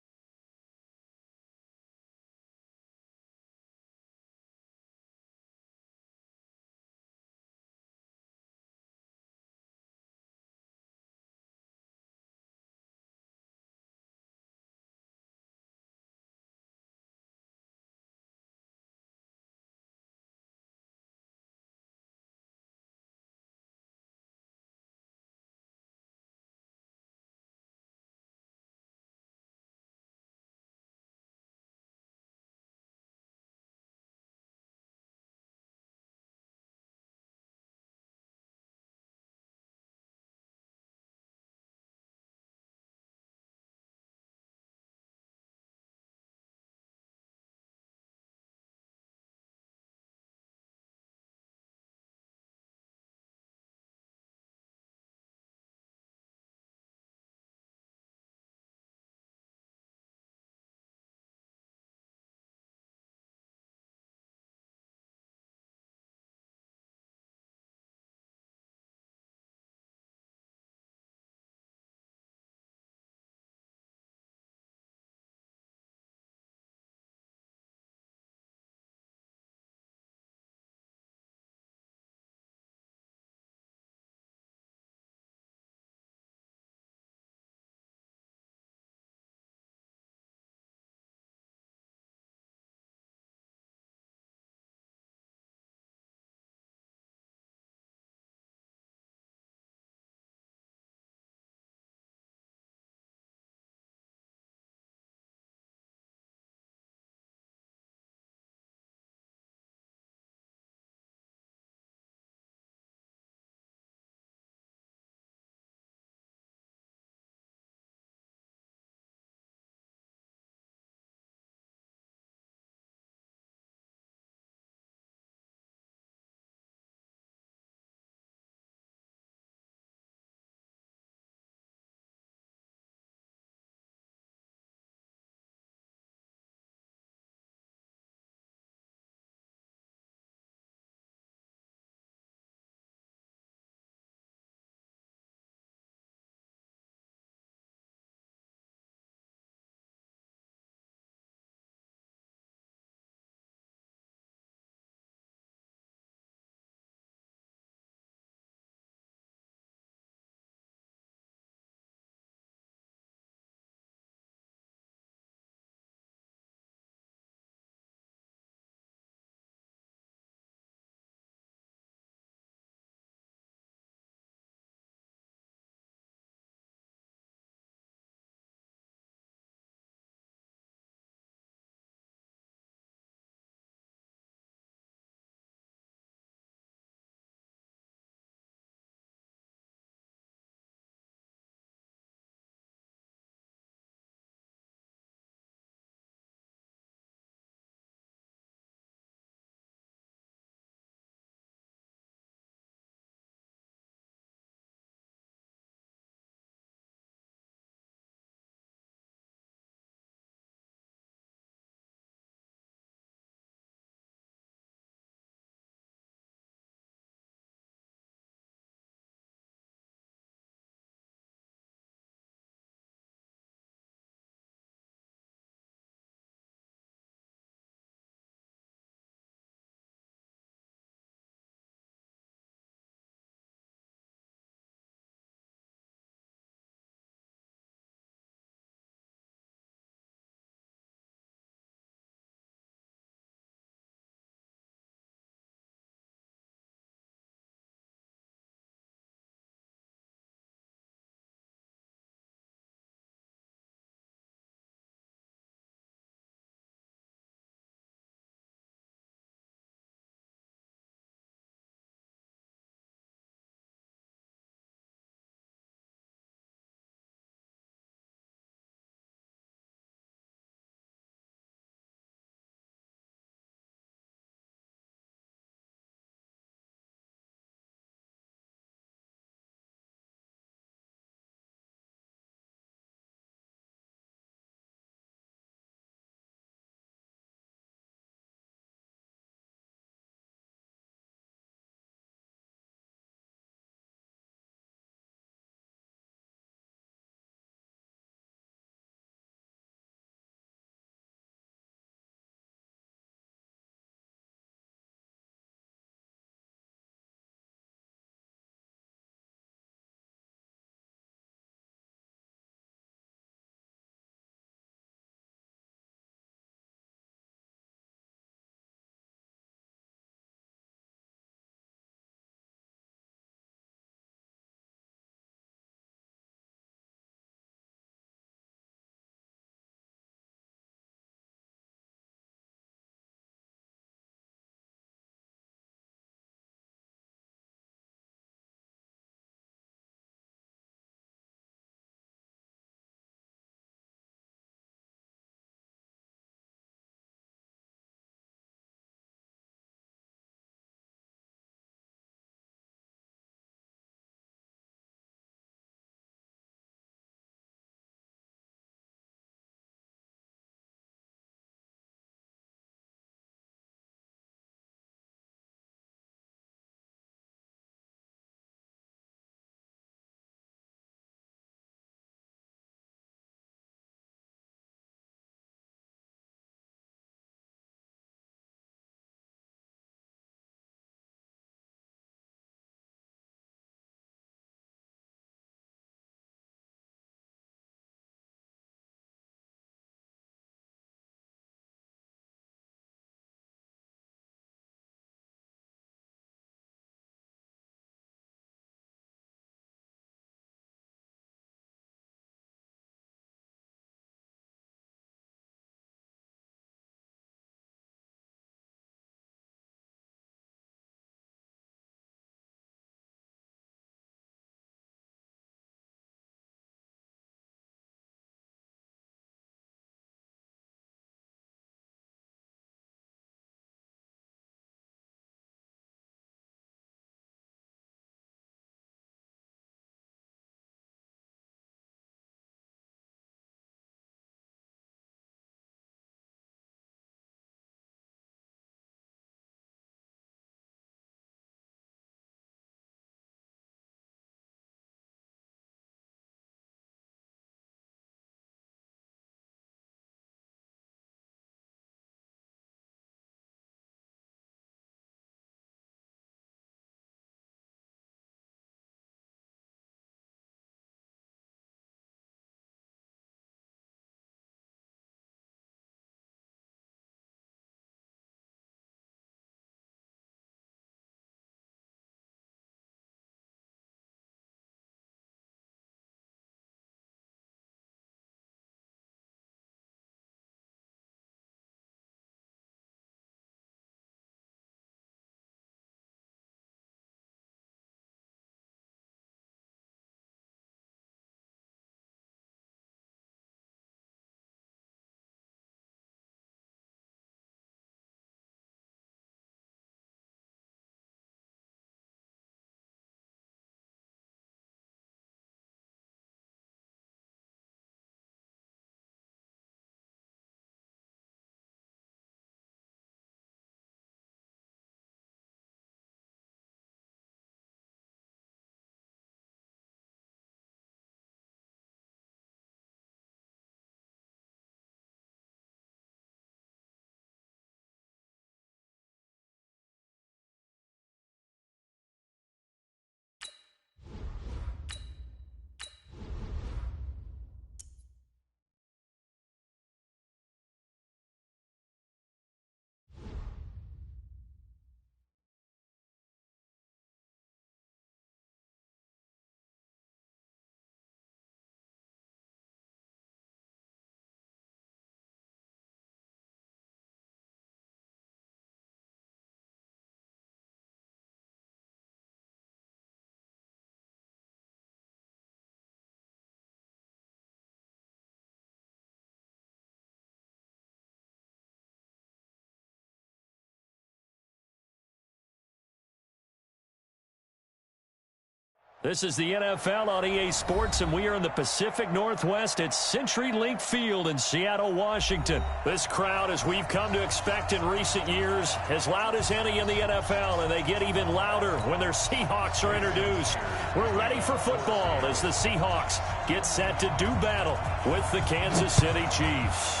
This is the NFL on EA Sports, and we are in the Pacific Northwest at CenturyLink Field in Seattle, Washington. This crowd, as we've come to expect in recent years, as loud as any in the NFL, and they get even louder when their Seahawks are introduced. We're ready for football as the Seahawks get set to do battle with the Kansas City Chiefs.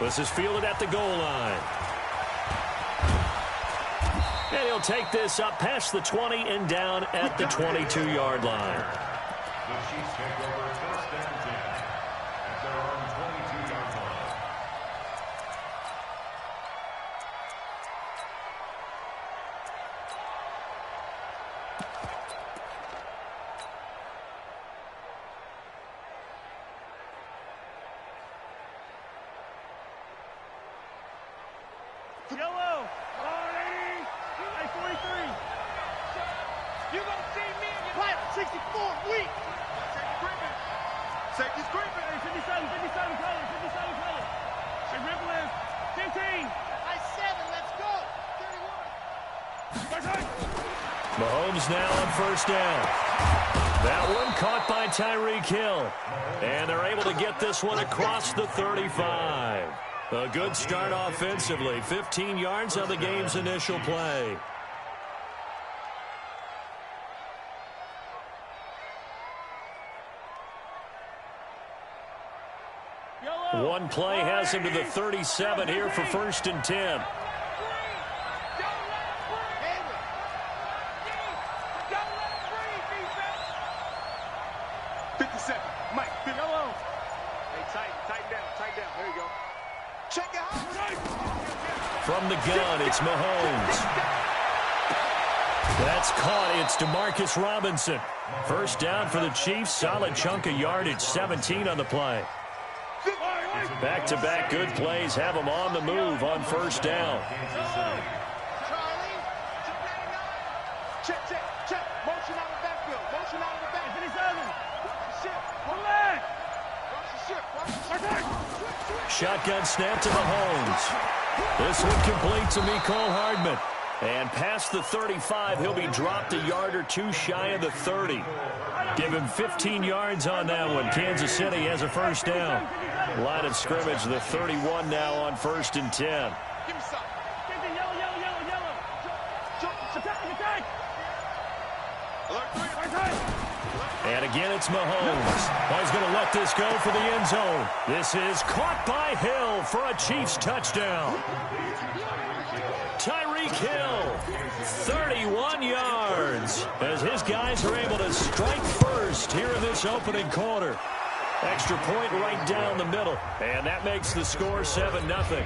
This is fielded at the goal line. And he'll take this up past the 20 and down at the 22-yard line.
The Chiefs take over first and 10 at their own 22-yard line.
Yellow. 43.
You gonna see me in your life 64 weeks. Safety's creeping.
Hey, 57 color. Hey, Rippling. 15.
I 7, let's go. 31.
Mahomes now on first down. That one caught by Tyreek Hill. And they're able to get this one across the 35. A good start offensively. 15 yards on the game's initial play. One play has him to the 37 here for first and 10.
57. Mike, yellow. Hey, tighten down. There you go. Check it out.
From the gun, it's Mahomes. That's caught. It's DeMarcus Robinson. First down for the Chiefs. Solid chunk of yardage. 17 on the play. Back-to-back good plays have them on the move on first down.
Charlie, check. Motion out of the backfield.
Shotgun snap to Mahomes. This one complete to Mecole Hardman. And past the 35, he'll be dropped a yard or two shy of the 30. Give him 15 yards on that one. Kansas City has a first down. Line of scrimmage, the 31 now on first and 10.
Give me some. Yellow. Attack.
And again, it's Mahomes. He's going to let this go for the end zone. This is caught by Hill for a Chiefs touchdown. Tyreek Hill, 31 yards, as his guys are able to strike first here in this opening quarter. Extra point right down the middle, and that makes the score 7-0.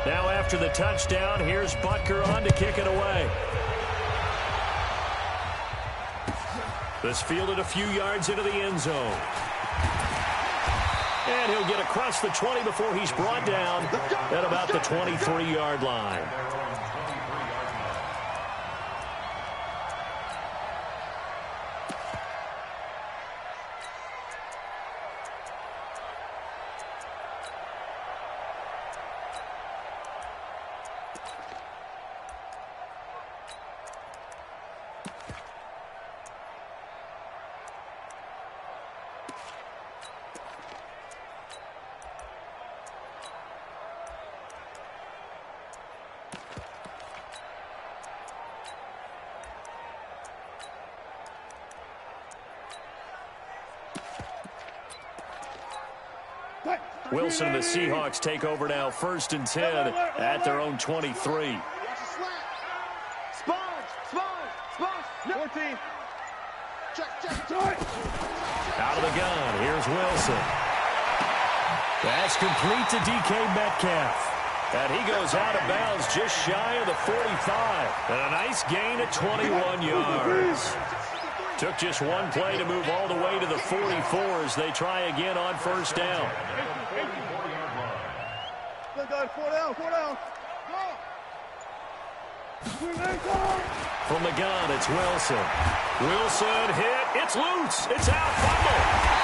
Now after the touchdown, here's Butker on to kick it away. This fielded a few yards into the end zone. And he'll get across the 20 before he's brought down at about the 23-yard line. Wilson and the Seahawks take over now, first and 10 at their own 23.
Sponge. 14. Check.
Out of the gun, here's Wilson. That's complete to DK Metcalf. And he goes out of bounds just shy of the 45. And a nice gain at 21 yards. Took just one play to move all the way to the 44 as they try again on first down.
Four down.
From the gun, it's Wilson. Wilson hit. It's loose. It's out. Fumble.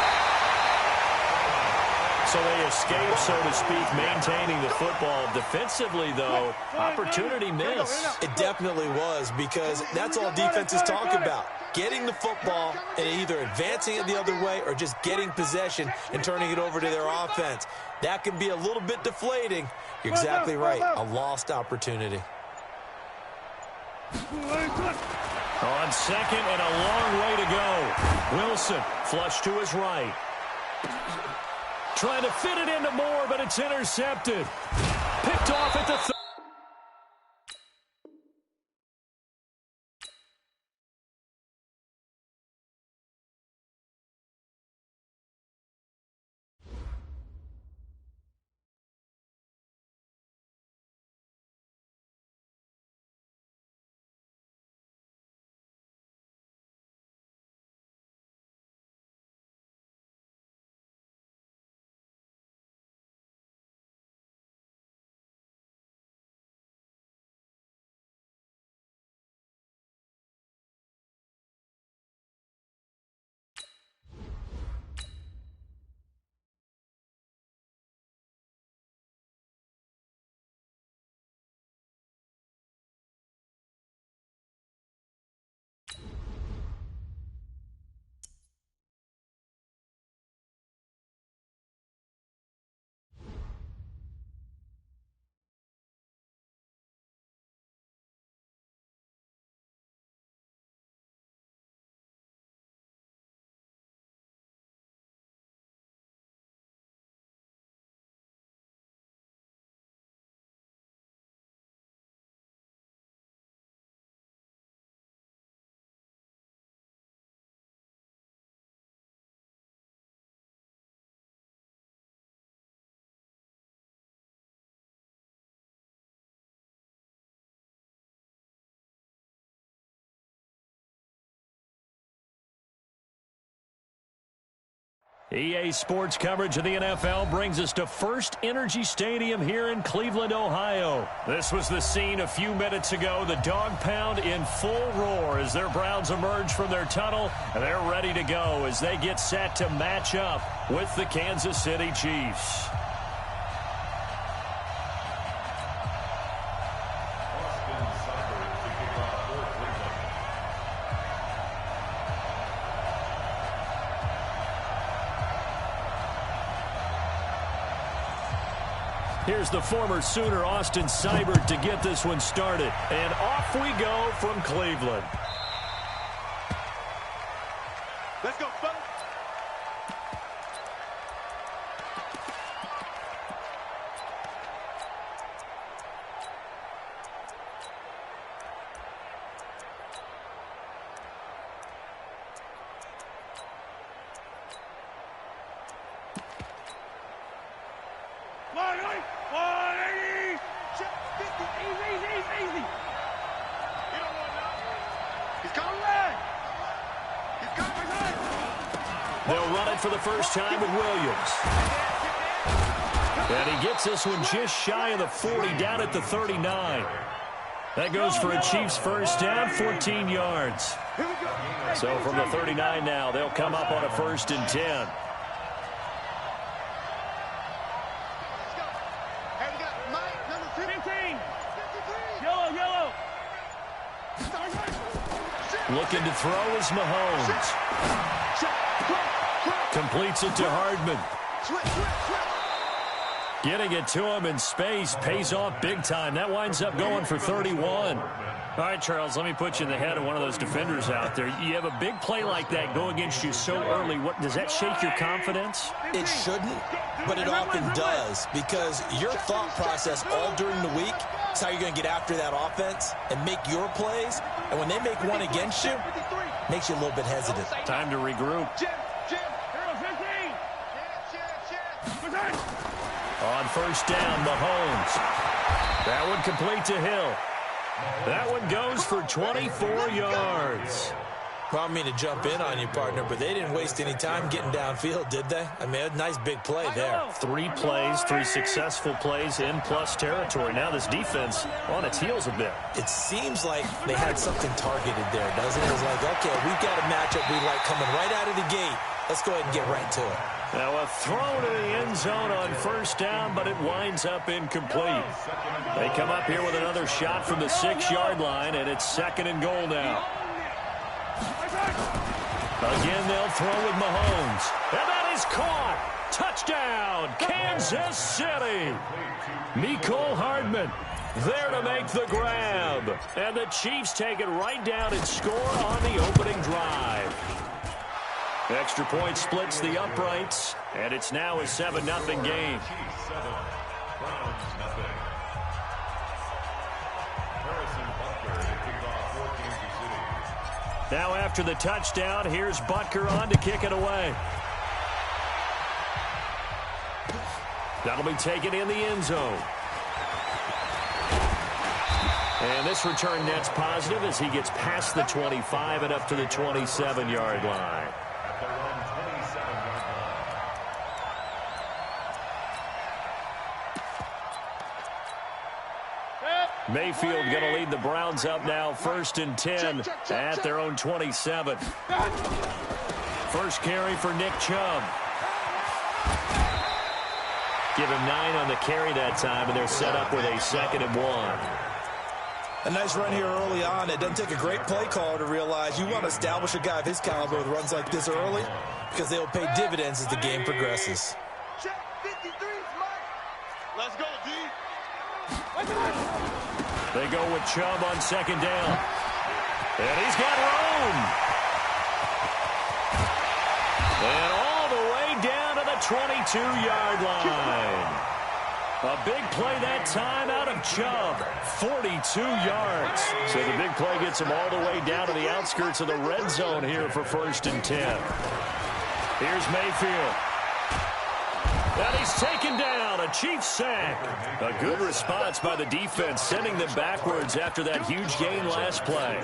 So they escape, so to speak, maintaining the football. Defensively, though, opportunity missed.
It definitely was, because that's all defenses talk about. Getting the football and either advancing it the other way or just getting possession and turning it over to their offense. That can be a little bit deflating. You're exactly right. A lost opportunity.
On second and a long way to go. Wilson flush to his right. Trying to fit it into Moore, but it's intercepted. Picked off at the EA Sports coverage of the NFL brings us to First Energy Stadium here in Cleveland, Ohio. This was the scene a few minutes ago. The dog pound in full roar as their Browns emerge from their tunnel. And they're ready to go as they get set to match up with the Kansas City Chiefs. Here's the former Sooner, Austin Seibert, to get this one started. And off we go from Cleveland.
Let's go, fellas.
They'll run it for the first time with Williams. And he gets this one just shy of the 40, down at the 39. That goes for a Chiefs first down, 14 yards. So from the 39 now, they'll come up on a 1st and 10. Looking to throw is Mahomes. Completes it to Hardman. Getting it to him in space pays off big time. That winds up going for 31. All right, Charles, let me put you in the head of one of those defenders out there. You have a big play like that go against you so early. What does that shake your confidence?
It shouldn't, but it often does, because your thought process all during the week is how you're going to get after that offense and make your plays. And when they make one against you, it makes you a little bit hesitant.
Time to regroup. On first down, Mahomes. That one complete to Hill. That one goes for 24 yards.
I don't mean to jump in on you, partner, but they didn't waste any time getting downfield, did they? I mean, a nice big play there.
3 plays, 3 successful plays in plus territory. Now this defense on its heels a bit.
It seems like they had something targeted there, doesn't it? It was like, okay, we've got a matchup we like coming right out of the gate. Let's go ahead and get right to it.
Now a throw to the end zone on first down, but it winds up incomplete. They come up here with another shot from the 6-yard line, and it's 2nd and goal now. Again, they'll throw with Mahomes. And that is caught. Touchdown, Kansas City. Mecole Hardman there to make the grab. And the Chiefs take it right down and score on the opening drive. Extra point splits the uprights, and it's now a 7-0 game. Now after the touchdown, here's Butker on to kick it away. That'll be taken in the end zone. And this return net's positive as he gets past the 25 and up to the 27-yard line. Mayfield going to lead the Browns up now, 1st and 10 at their own 27. First carry for Nick Chubb. Give him 9 on the carry that time, and they're set up with a 2nd and 1.
A nice run here early on. It doesn't take a great play caller to realize you want to establish a guy of his caliber with runs like this early because they will pay dividends as the game progresses.
Check 53's Mike. Let's go, D.
They go with Chubb on 2nd down. And he's got room. And all the way down to the 22-yard line. A big play that time out of Chubb. 42 yards. So the big play gets him all the way down to the outskirts of the red zone here for 1st and 10. Here's Mayfield. And he's taken down, a Chiefs sack. A good response by the defense, sending them backwards after that huge gain last play.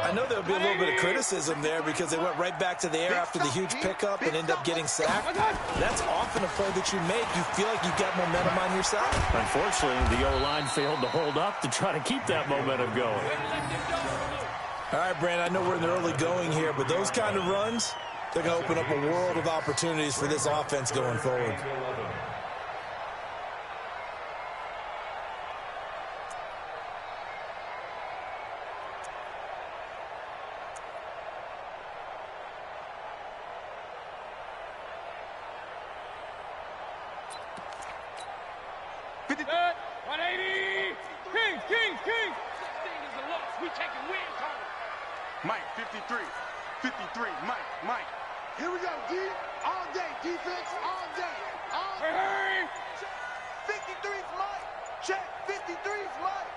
I know there'll be a little bit of criticism there because they went right back to the air after the huge pickup and end up getting sacked. That's often a play that you make. You feel like you've got momentum on your side.
Unfortunately, the O-line failed to hold up to try to keep that momentum going.
All right, Brandon, I know we're in the early going here, but those kind of runs, they're going to open up a world of opportunities for this offense going forward.
Mike, 53. 53, Mike.
Here we go, D. All day, defense, all day. All day.
Hey!
53's Mike. Check, 53's Mike.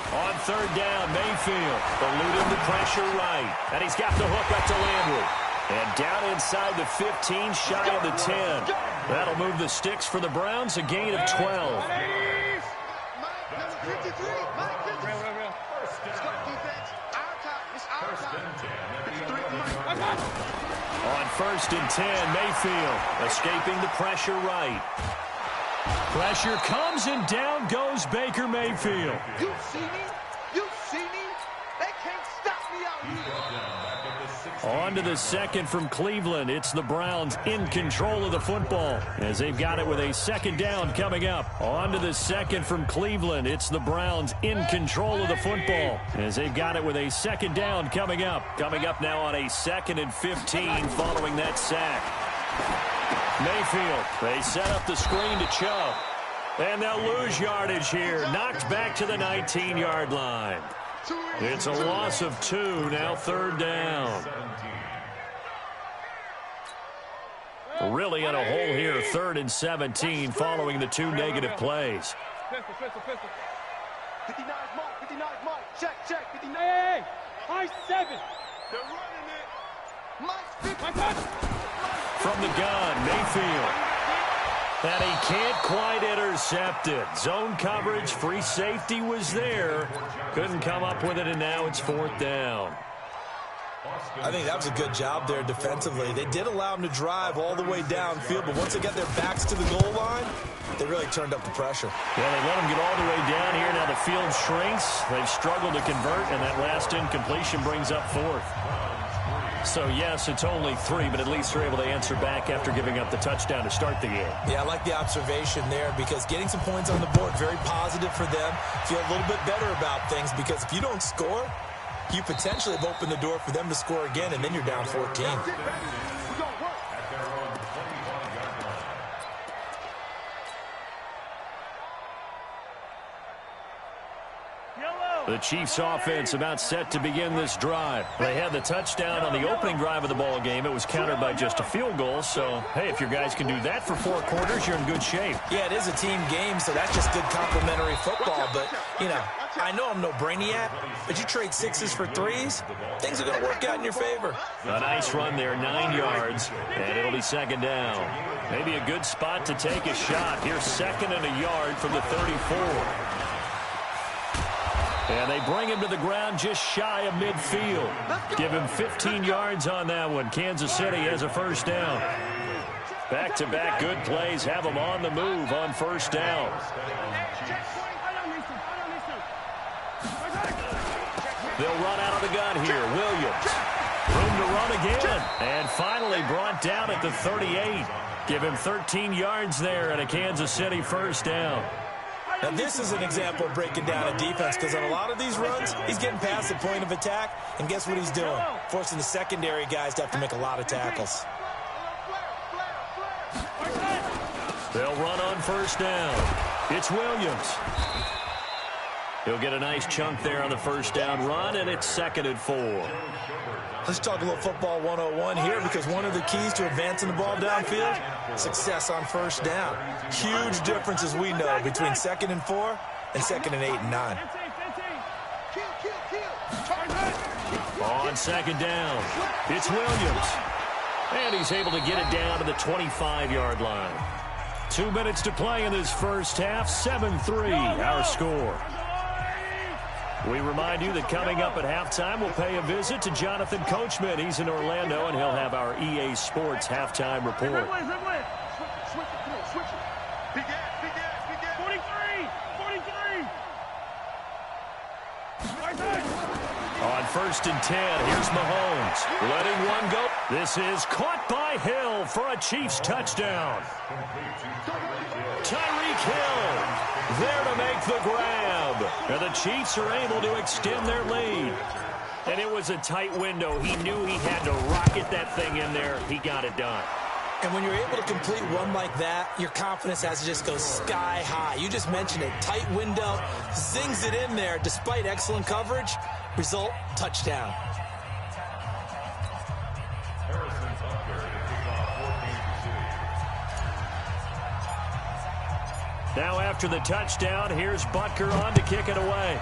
On 3rd down, Mayfield eluding the pressure right. And he's got the hook up to Landry. And down inside the 15, shy of the 10. That'll move the sticks for the Browns, a gain of 12.
Mike, number 53. Mike, 53. Let's go, defense. Our time. It's our time. 53, Mike.
On 1st and 10, Mayfield escaping the pressure right. Pressure comes and down goes Baker Mayfield.
You see me? You see me? They can't stop me out here.
On to the 2nd from Cleveland. It's the Browns in control of the football as they've got it with a 2nd down coming up. On to the 2nd from Cleveland. It's the Browns in control of the football as they've got it with a 2nd down coming up. Coming up now on a 2nd and 15 following that sack. Mayfield, they set up the screen to Chubb. And they'll lose yardage here. Knocked back to the 19-yard line. It's a loss of 2, now 3rd down. Really in a hole here, 3rd and 17 following the 2 negative plays.
59's Mike, 59's Mike. Check, 59.
Hey, high 7.
They're running it. Mike's 50.
From the gun, Mayfield. And he can't quite intercept it. Zone coverage, free safety was there. Couldn't come up with it, and now it's 4th down.
I think that was a good job there defensively. They did allow them to drive all the way downfield, but once they got their backs to the goal line, they really turned up the pressure.
Yeah, they let them get all the way down here. Now the field shrinks. They've struggled to convert, and that last incompletion brings up 4th. So, yes, it's only 3, but at least they're able to answer back after giving up the touchdown to start the game.
Yeah, I like the observation there because getting some points on the board, very positive for them. Feel a little bit better about things because if you don't score, you potentially have opened the door for them to score again, and then you're down 14.
The Chiefs offense about set to begin this drive. They had the touchdown on the opening drive of the ball game. It was countered by just a field goal. So, hey, if your guys can do that for 4 quarters, you're in good shape.
Yeah, it is a team game, so that's just good complimentary football. But, you know, I know I'm no brainiac, but you trade 6s for 3s, things are going to work out in your favor.
A nice run there, 9 yards, and it'll be second down. Maybe a good spot to take a shot. Here's 2nd and a yard from the 34. And they bring him to the ground just shy of midfield. Give him 15 yards on that one. Kansas City has a first down. Back-to-back good plays have them on the move on first down. They'll run out of the gun here. Williams. Room to run again. And finally brought down at the 38. Give him 13 yards there and a Kansas City first down.
Now, this is an example of breaking down a defense because on a lot of these runs, he's getting past the point of attack, and guess what he's doing? Forcing the secondary guys to have to make a lot of tackles.
They'll run on first down. It's Williams. He'll get a nice chunk there on the first down run, and it's 2nd and 4.
Let's talk a little football 101 here because one of the keys to advancing the ball downfield, success on first down. Huge difference, as we know, between 2nd and 4 and 2nd and 8 and 9.
On second down, it's Williams. And he's able to get it down to the 25-yard line. 2 minutes to play in this first half, 7-3 our score. We remind you that coming up at halftime, we'll pay a visit to Jonathan Coachman. He's in Orlando, and he'll have our EA Sports halftime report.
43.
On 1st and 10, here's Mahomes. Letting one go. This is caught by Hill for a Chiefs touchdown. Tyreek Hill there to make the grab. And the Chiefs are able to extend their lead. And it was a tight window. He knew he had to rocket that thing in there. He got it done.
And when you're able to complete one like that, your confidence has to just go sky high. You just mentioned it. Tight window, zings it in there despite excellent coverage. Result, touchdown.
Now after the touchdown, here's Butker on to kick it away.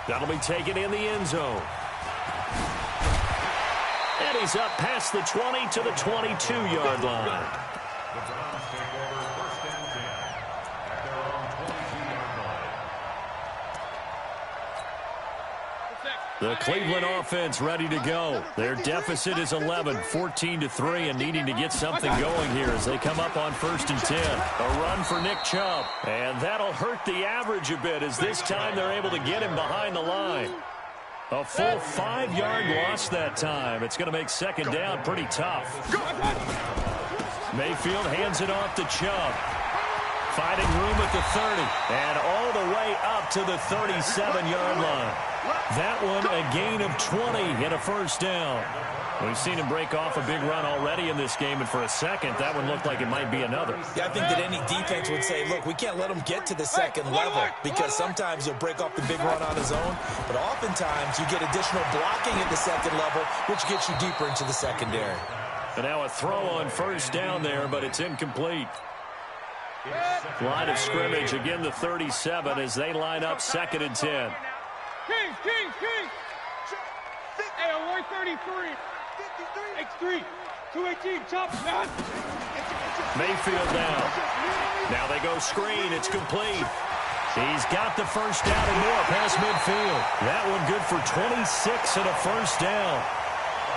That'll be taken in the end zone. And he's up past the 20 to the 22-yard line. The Cleveland offense ready to go. Their deficit is 11, 14-3, and needing to get something going here as they come up on 1st and 10. A run for Nick Chubb. And that'll hurt the average a bit as this time they're able to get him behind the line. A full 5-yard loss that time. It's going to make second down pretty tough. Mayfield hands it off to Chubb. Finding room at the 30 and all the way up to the 37-yard line. That one a gain of 20 and a first down. We've seen him break off a big run already in this game, and for a second, that one looked like it might be another.
Yeah, I think that any defense would say, look, we can't let him get to the second level because sometimes he'll break off the big run on his own, but oftentimes you get additional blocking at the second level, which gets you deeper into the secondary.
And now a throw on first down there, but it's incomplete. Line of scrimmage, again the 37 as they line up 2nd and 10.
Kings. Hey, on 133. X3. 218. Chop.
Mayfield down. Now they go screen. It's complete. He's got the first down and more past midfield. That one good for 26 and a first down.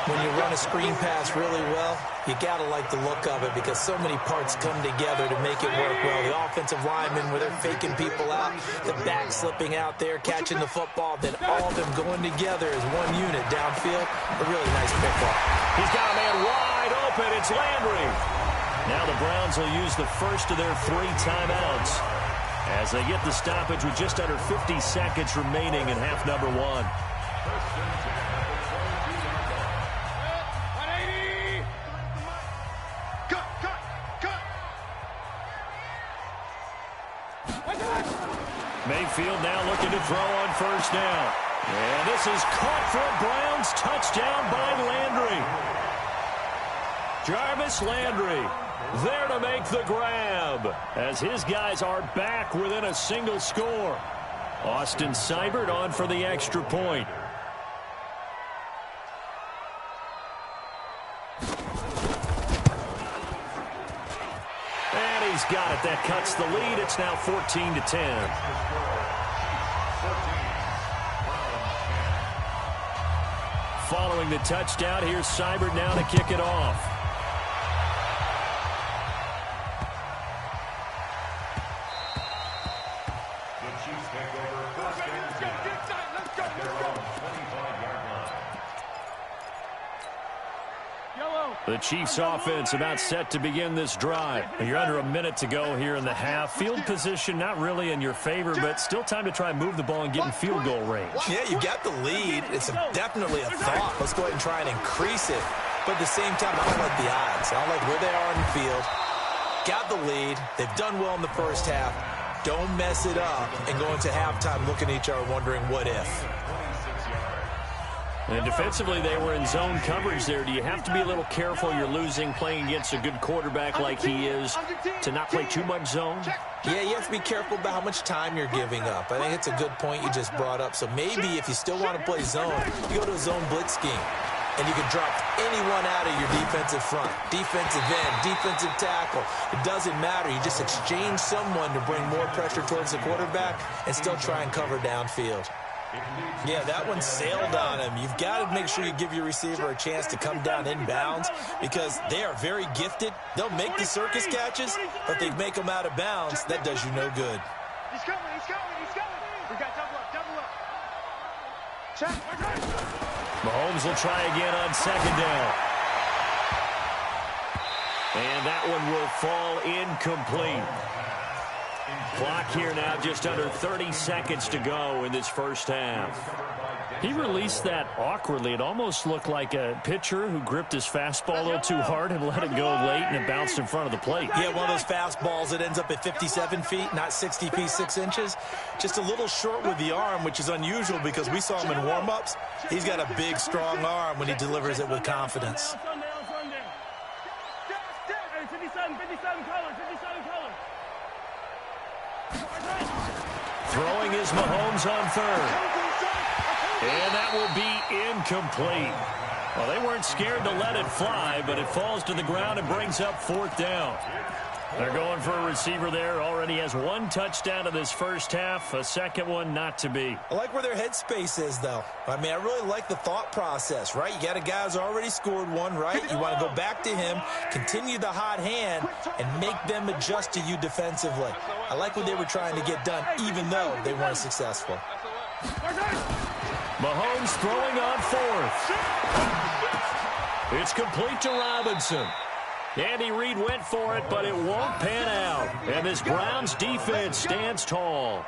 When you run a screen pass really well, you got to like the look of it because so many parts come together to make it work well. The offensive linemen, where they're faking people out, the back slipping out there, catching the football, then all of them going together as one unit downfield. A really nice pickoff.
He's got a man wide open. It's Landry. Now the Browns will use the first of their 3 timeouts as they get the stoppage with just under 50 seconds remaining in half number 1. Mayfield now looking to throw on first down. And this is caught for a Browns touchdown by Landry. Jarvis Landry there to make the grab as his guys are back within a single score. Austin Seibert on for the extra point. And he's got it. That cuts the lead. It's now 14-10. Following the touchdown, here's Seibert now to kick it off. The Chiefs offense about set to begin this drive. You're under a minute to go here in the half. Field position not really in your favor, but still time to try and move the ball and get in field goal range.
Yeah, you got the lead. It's definitely a thought. Let's go ahead and try and increase it. But at the same time, I don't like the odds. I don't like where they are on the field. Got the lead. They've done well in the first half. Don't mess it up and go into halftime looking at each other wondering what if.
And defensively, they were in zone coverage there. Do you have to be a little careful? You're losing playing against a good quarterback like he is to not play too much zone?
Yeah, you have to be careful about how much time you're giving up. I think it's a good point you just brought up. So maybe if you still want to play zone, you go to a zone blitz scheme. And you can drop anyone out of your defensive front, defensive end, defensive tackle. It doesn't matter. You just exchange someone to bring more pressure towards the quarterback and still try and cover downfield. Yeah, that one sailed on him. You've got to make sure you give your receiver a chance to come down inbounds because they are very gifted. They'll make the circus catches, but they make them out of bounds. That does you no good.
He's coming, he's coming, he's coming. We got double up. Check.
Mahomes will try again on second down. And that one will fall incomplete. Clock here now, just under 30 seconds to go in this first half. He released that awkwardly. It almost looked like a pitcher who gripped his fastball a little too hard and let it go late, and it bounced in front of the plate.
Yeah, one of those fastballs that ends up at 57 feet, not 60 feet, 6 inches. Just a little short with the arm, which is unusual because we saw him in warm-ups. He's got a big, strong arm when he delivers it with confidence.
57 colors.
Throwing is Mahomes on third. And that will be incomplete. Well, they weren't scared to let it fly, but it falls to the ground and brings up fourth down. They're going for a receiver there. Already has 1 touchdown in this first half. A second one not to be.
I like where their headspace is, though. I mean, I really like the thought process, right? You got a guy who's already scored one, right? You want to go back to him, continue the hot hand, and make them adjust to you defensively. I like what they were trying to get done, even though they weren't successful.
Mahomes throwing on fourth. It's complete to Robinson. Andy Reid went for it, but it won't pan out. And this Browns defense stands tall.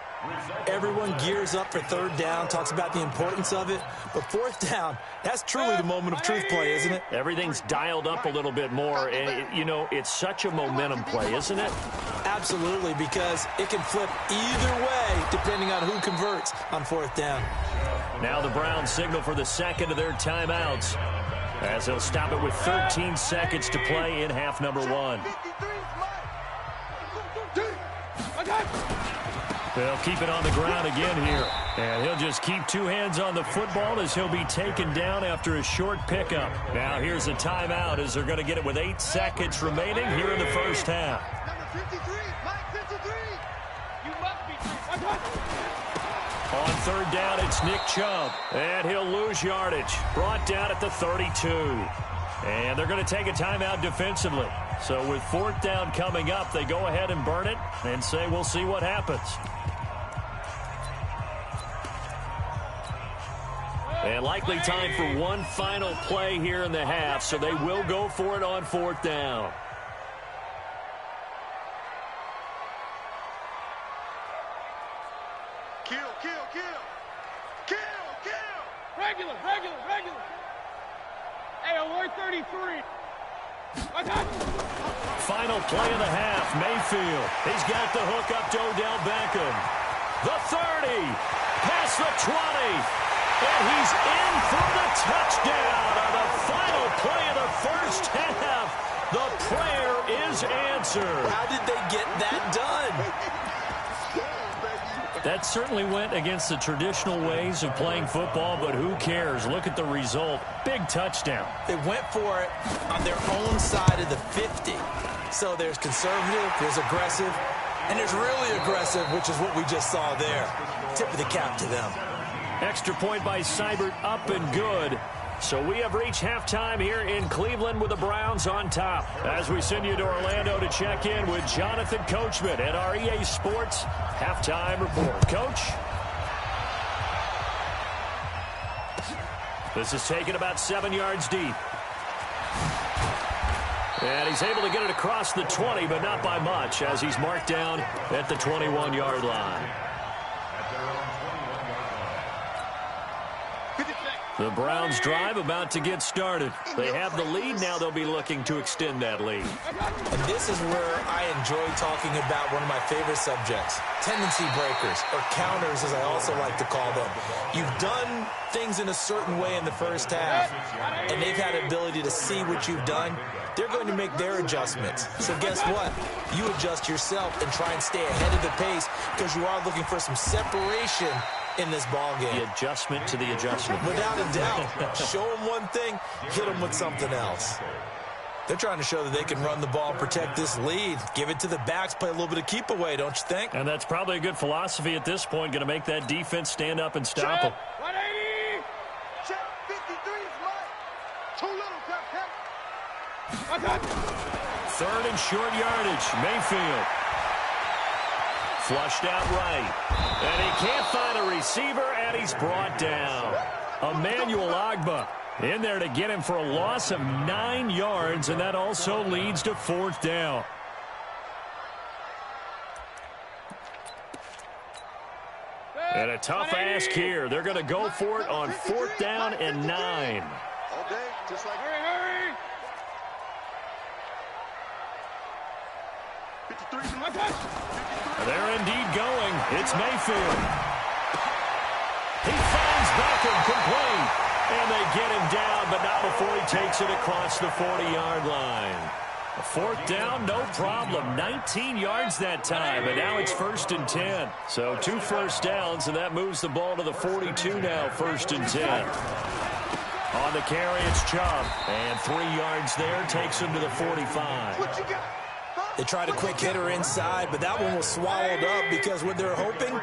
Everyone gears up for third down, talks about the importance of it. But fourth down, that's truly the moment of truth play, isn't it?
Everything's dialed up a little bit more. And, you know, it's such a momentum play, isn't it?
Absolutely, because it can flip either way depending on who converts on fourth down.
Now the Browns signal for the second of their timeouts, as they'll stop it with 13 seconds to play in half number 1. They'll keep it on the ground again here. And he'll just keep 2 hands on the football as he'll be taken down after a short pickup. Now here's a timeout as they're going to get it with 8 seconds remaining here in the first half. On third down, it's Nick Chubb. And he'll lose yardage. Brought down at the 32. And they're going to take a timeout defensively. So with fourth down coming up, they go ahead and burn it and say we'll see what happens. And likely time for one final play here in the half, so they will go for it on fourth down.
Kill. Regular. Hey, alert 33.
Final play of the half, Mayfield. He's got the hook up to Odell Beckham. The 30, past the 20, and he's in for the touchdown on the final play of the first half. The prayer is answered.
How did they get that done?
That certainly went against the traditional ways of playing football, but who cares? Look at the result. Big touchdown.
They went for it on their own side of the 50. So there's conservative, there's aggressive, and there's really aggressive, which is what we just saw there. Tip of the cap to them.
Extra point by Seibert, up and good. So we have reached halftime here in Cleveland with the Browns on top. As we send you to Orlando to check in with Jonathan Coachman at our EA Sports Halftime Report. Coach? This is taken about 7 yards deep. And he's able to get it across the 20, but not by much, as he's marked down at the 21-yard line. The Browns drive about to get started. They have the lead. Now they'll be looking to extend that lead.
And this is where I enjoy talking about one of my favorite subjects, tendency breakers, or counters as I also like to call them. You've done things in a certain way in the first half, and they've had the ability to see what you've done. They're going to make their adjustments. So guess what? You adjust yourself and try and stay ahead of the pace because you are looking for some separation in this ball game.
The adjustment to the adjustment.
Without a doubt. Show them one thing, hit them with something else. They're trying to show that they can run the ball, protect this lead, give it to the backs, play a little bit of keep away, don't you think?
And that's probably a good philosophy at this point, going to make that defense stand up and stop them.
180. Check 53 is mine. Too little, Captain.
Third and short yardage. Mayfield. Flushed out right. And he can't find a receiver, and he's brought down. Emmanuel Ogbah in there to get him for a loss of 9 yards, and that also leads to fourth down. And a tough ask here. They're going to go for it on fourth down and 9.
All day, just like hurry. 53 is my touch.
They're indeed going. It's Mayfield. He finds Beckham complete. And they get him down, but not before he takes it across the 40-yard line. A fourth down, no problem. 19 yards that time, and now it's 1st and 10. So 2 first downs, and that moves the ball to the 42 now, 1st and 10. On the carry, it's Chubb. And 3 yards there takes him to the 45.
What you got?
They tried a quick hitter inside, but that one was swallowed up because what they're hoping,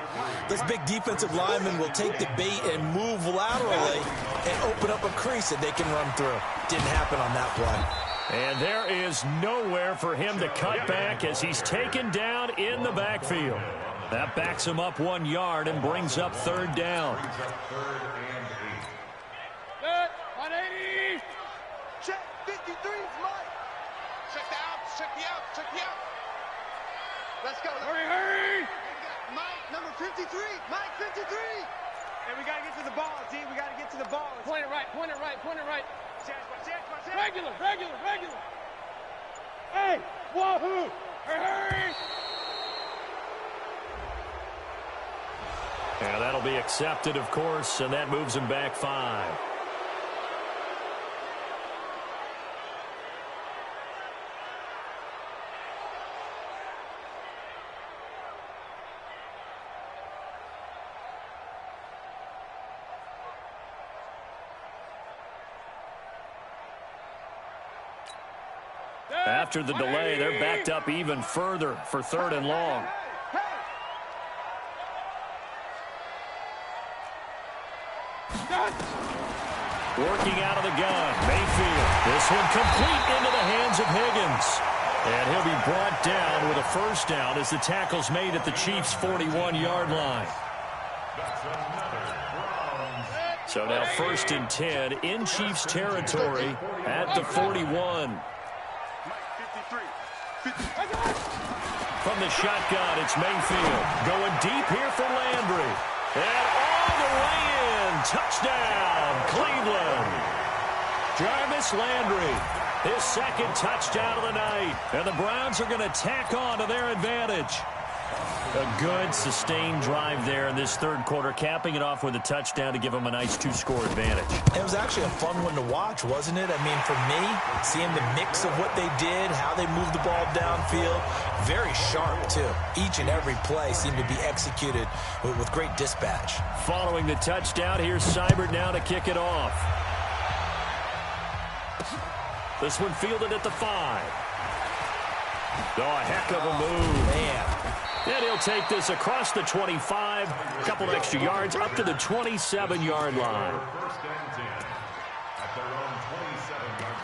this big defensive lineman will take the bait and move laterally and open up a crease that they can run through. Didn't happen on that play.
And there is nowhere for him to cut back as he's taken down in the backfield. That backs him up 1 yard and brings up third down.
180. Check 53 is mine. Check the outs, check the outs, check the outs. Let's go. Hurry. Mike, number 53. Mike, 53. Hey, we got to get to the ball, D. We got to get to the ball. Point it right. Regular. Hey, wahoo. Hurry.
And that'll be accepted, of course, and that moves him back 5. After the delay, they're backed up even further for 3rd and long. Working out of the gun, Mayfield. This one complete into the hands of Higgins. And he'll be brought down with a first down as the tackle's made at the Chiefs' 41-yard line. So now 1st and 10 in Chiefs territory at the 41. From the shotgun, it's Mayfield going deep here for Landry. And all the way in. Touchdown, Cleveland. Jarvis Landry, his 2nd touchdown of the night. And the Browns are going to tack on to their advantage. A good, sustained drive there in this 3rd quarter, capping it off with a touchdown to give them a nice 2-score advantage.
It was actually a fun one to watch, wasn't it? I mean, for me, seeing the mix of what they did, how they moved the ball downfield, very sharp, too. Each and every play seemed to be executed with great dispatch.
Following the touchdown, here's Seibert now to kick it off. This one fielded at the 5. Oh, a heck of a move.
Man.
And he'll take this across the 25, a couple extra yards, up to the 27-yard line.
1st and 10 at their own 27-yard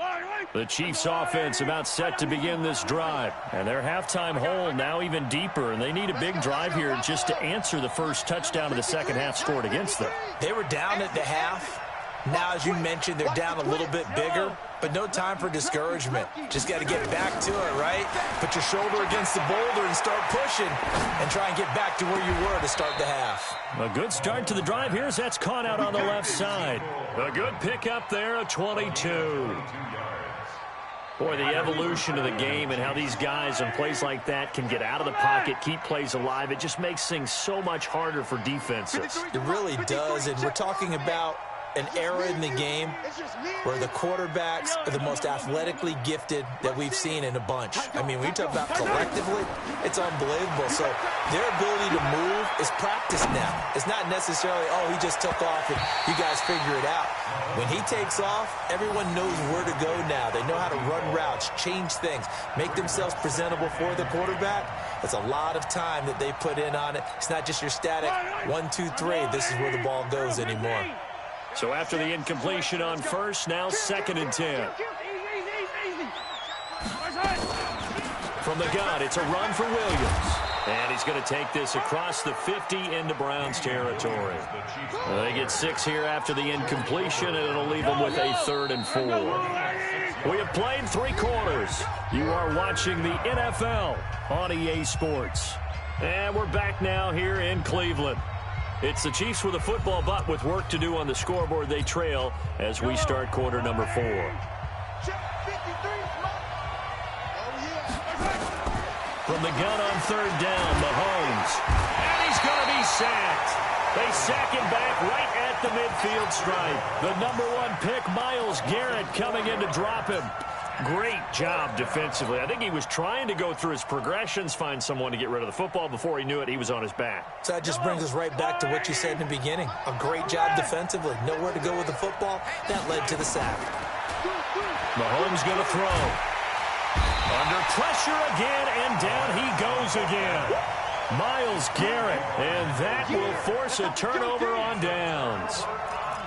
line.
The Chiefs offense about set to begin this drive. And their halftime hole now even deeper. And they need a big drive here just to answer the first touchdown of the second half scored against them.
They were down at the half. Now, as you mentioned, they're down a little bit bigger, but no time for discouragement. Just got to get back to it, right? Put your shoulder against the boulder and start pushing and try and get back to where you were to start the half.
A good start to the drive here as that's caught out on the left side. A good pickup there, a 22. Boy, the evolution of the game and how these guys on plays like that can get out of the pocket, keep plays alive, it just makes things so much harder for defenses.
It really does, and we're talking about an era in the game where the quarterbacks are the most athletically gifted that we've seen in a bunch. I mean, when you talk about collectively, it's unbelievable. So their ability to move is practiced now. It's not necessarily, oh, he just took off and you guys figure it out. When he takes off, everyone knows where to go now. They know how to run routes, change things, make themselves presentable for the quarterback. That's a lot of time that they put in on it. It's not just your static 1, 2, 3. This is where the ball goes anymore.
So after the incompletion on first, now 2nd and 10. From the gun, it's a run for Williams. And he's going to take this across the 50 into Browns territory. They get 6 here after the incompletion, and it'll leave them with a 3rd and 4. We have played 3 quarters. You are watching the NFL on EA Sports. And we're back now here in Cleveland. It's the Chiefs with a football, but with work to do on the scoreboard, they trail as we start quarter number 4. From the gun on 3rd down, Mahomes. And he's going to be sacked. They sack him back right at the midfield stripe. The number 1 pick, Myles Garrett, coming in to drop him. Great job defensively. I think he was trying to go through his progressions, find someone to get rid of the football. Before he knew it, he was on his back.
So that just brings us right back to what you said in the beginning. A great job defensively. Nowhere to go with the football. That led to the sack.
Mahomes going to throw. Under pressure again, and down he goes again. Myles Garrett, and that will force a turnover on downs.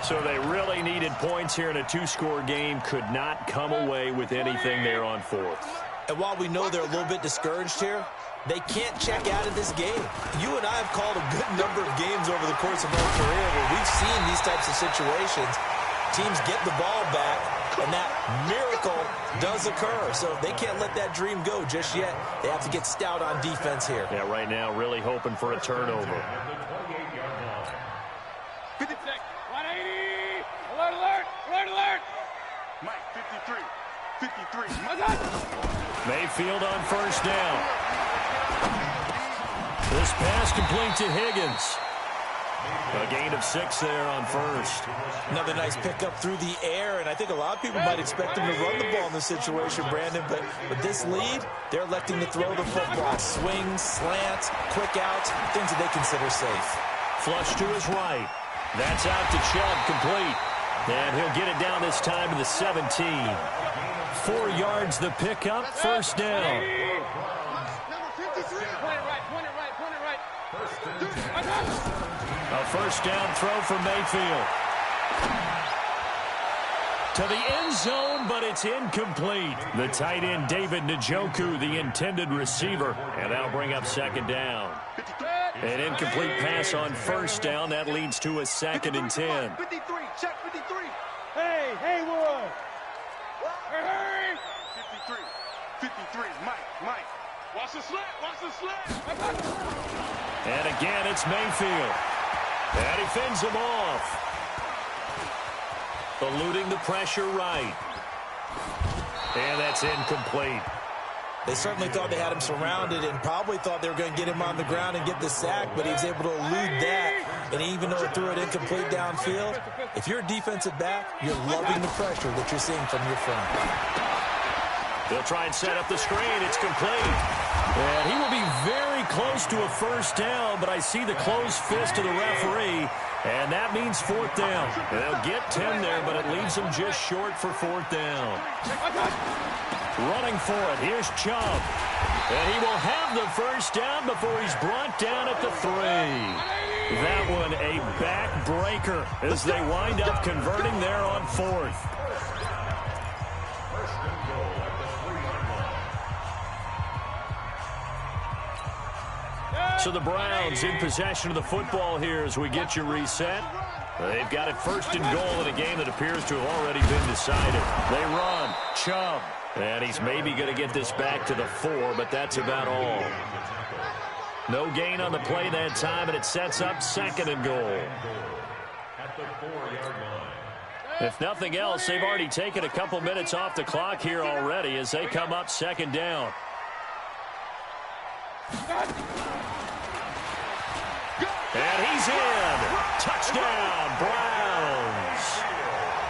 So they really needed points here in a 2-score game. Could not come away with anything there on 4th.
And while we know they're a little bit discouraged here, they can't check out of this game. You and I have called a good number of games over the course of our career where we've seen these types of situations. Teams get the ball back, and that miracle does occur. So they can't let that dream go just yet. They have to get stout on defense here.
Yeah, right now really hoping for a turnover.
50 seconds. 180. Alert, alert, alert, alert. Mike, 53. 53.
Mayfield on 1st down. This pass complete to Higgins. A gain of 6 there on 1st.
Another nice pickup through the air, and I think a lot of people might expect him to run the ball in this situation, Brandon, but with this lead, they're electing to throw the football. Swings, slants, quick outs, things that they consider safe.
Flush to his right. That's out to Chubb, complete. And he'll get it down this time to the 17. 4 yards the pickup, 1st down.
Point it right, point it right, point it right.
A first down throw for Mayfield. To the end zone, but it's incomplete. The tight end, David Njoku, the intended receiver. And that'll bring up second down. An incomplete pass on first down. That leads to a 2nd and 10.
53, check 53. Hey, Haywood. Hey. 53, Mike. Watch the slant, watch the slant.
And again, it's Mayfield. And he fends him off. Eluding the pressure right. And that's incomplete.
They certainly thought they had him surrounded and probably thought they were going to get him on the ground and get the sack, but he was able to elude that. And even though he threw it incomplete downfield, if you're a defensive back, you're loving the pressure that you're seeing from your front.
They'll try and set up the screen. It's complete. And he will be very close to a first down, but I see the closed fist of the referee, and that means 4th down. They'll get 10 there, but it leaves them just short for 4th down. Running for it, here's Chubb. And he will have the first down before he's brought down at the 3. That one a backbreaker as they wind up converting there on 4th. So the Browns in possession of the football here as we get you reset. They've got it 1st and goal in a game that appears to have already been decided. They run. Chubb. And he's maybe going to get this back to the 4, but that's about all. No gain on the play that time, and it sets up 2nd and goal.
At the 4-yard line.
If nothing else, they've already taken a couple minutes off the clock here already as they come up 2nd down. And he's in. Touchdown, Browns.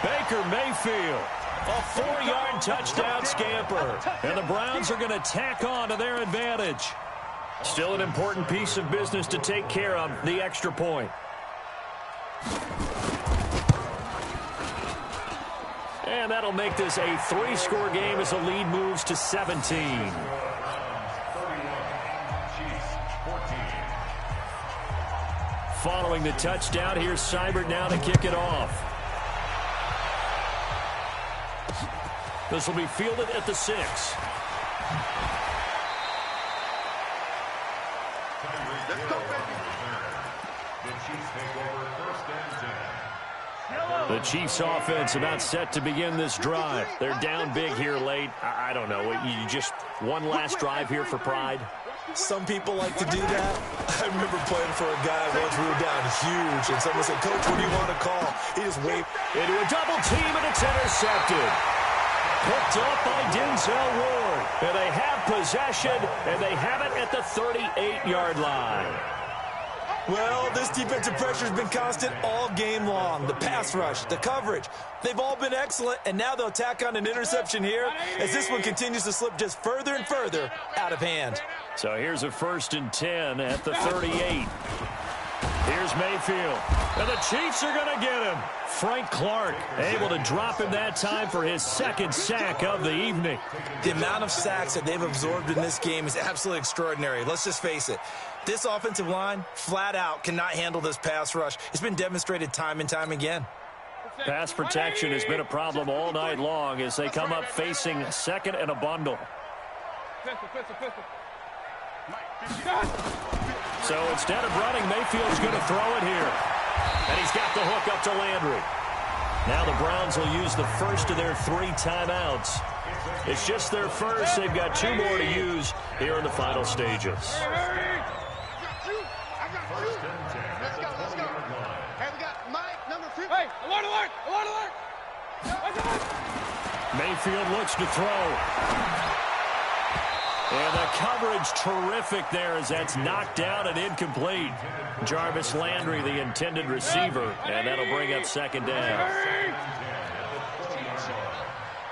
Baker Mayfield. A 4-yard touchdown scamper. And the Browns are going to tack on to their advantage. Still an important piece of business to take care of, the extra point. And that'll make this a 3-score game as the lead moves to 17. Following the touchdown, here's Seibert now to kick it off. This will be fielded at the 6.
Let's go, baby.
The Chiefs take over 1st and 10.
The Chiefs offense about set to begin this drive. They're down big here late. I don't know. You just one last drive here for pride?
Some people like to do that. I remember playing for a guy once we were down huge, and someone said, "Coach, what do you want to call?" He just waved
into a double team, and it's intercepted. Picked up by Denzel Ward. And they have possession, and they have it at the 38-yard line.
Well, this defensive pressure has been constant all game long. The pass rush, the coverage, they've all been excellent, and now they'll tack on an interception here as this one continues to slip just further and further out of hand.
So here's a 1st and 10 at the 38. Here's Mayfield. And the Chiefs are going to get him. Frank Clark able to drop him that time for his 2nd sack of the evening.
The amount of sacks that they've absorbed in this game is absolutely extraordinary. Let's just face it. This offensive line, flat out, cannot handle this pass rush. It's been demonstrated time and time again.
Pass protection has been a problem all night long as they come up facing 2nd and a bundle. So instead of running, Mayfield's going to throw it here. And he's got the hook up to Landry. Now the Browns will use the first of their 3 timeouts. It's just their first. They've got 2 more to use here in the final stages. Mayfield looks to throw. And the coverage terrific there as that's knocked down and incomplete. Jarvis Landry, the intended receiver, and that'll bring up 2nd down.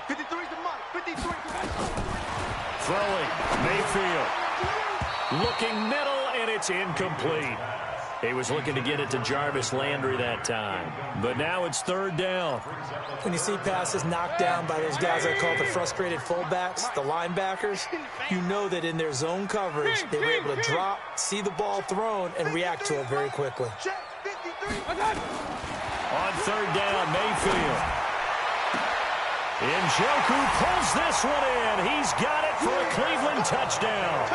53's the mark. 53.
Throwing, Mayfield. Looking middle, and it's incomplete. He was looking to get it to Jarvis Landry that time. But now it's third down.
When you see passes knocked down by those guys I call the frustrated fullbacks, the linebackers, you know that in their zone coverage, they were able to drop, see the ball thrown, and react to it very quickly.
On third down, Mayfield. Njoku pulls this one in. He's got it for a Cleveland touchdown.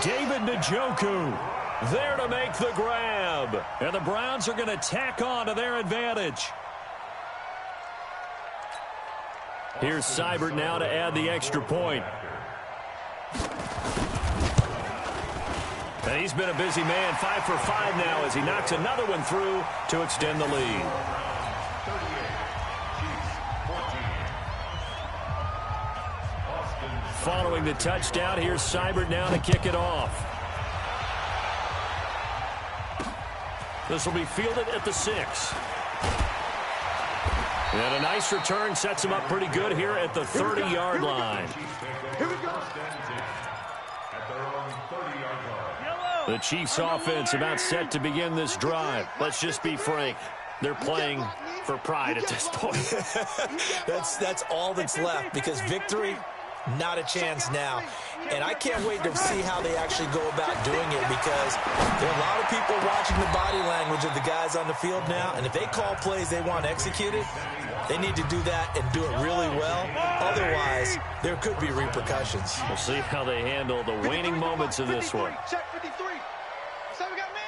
David Njoku there to make the grab. And the Browns are going to tack on to their advantage. Here's Seibert now to add the extra point. And he's been a busy man, 5 for 5 now as he knocks another one through to extend the lead. Following the touchdown, here's Seibert now to kick it off. This will be fielded at the 6. And a nice return sets him up pretty good here at the 30-yard line.
Here we go.
The Chiefs offense about set to begin this drive. Let's just be frank. They're playing for pride at this point.
That's all that's left because victory, not a chance now. And I can't wait to see how they actually go about doing it because there are a lot of people watching the body language of the guys on the field now. And if they call plays they want executed, they need to do that and do it really well. Otherwise, there could be repercussions.
We'll see how they handle the waning moments of this one.
Check 53. So we got man.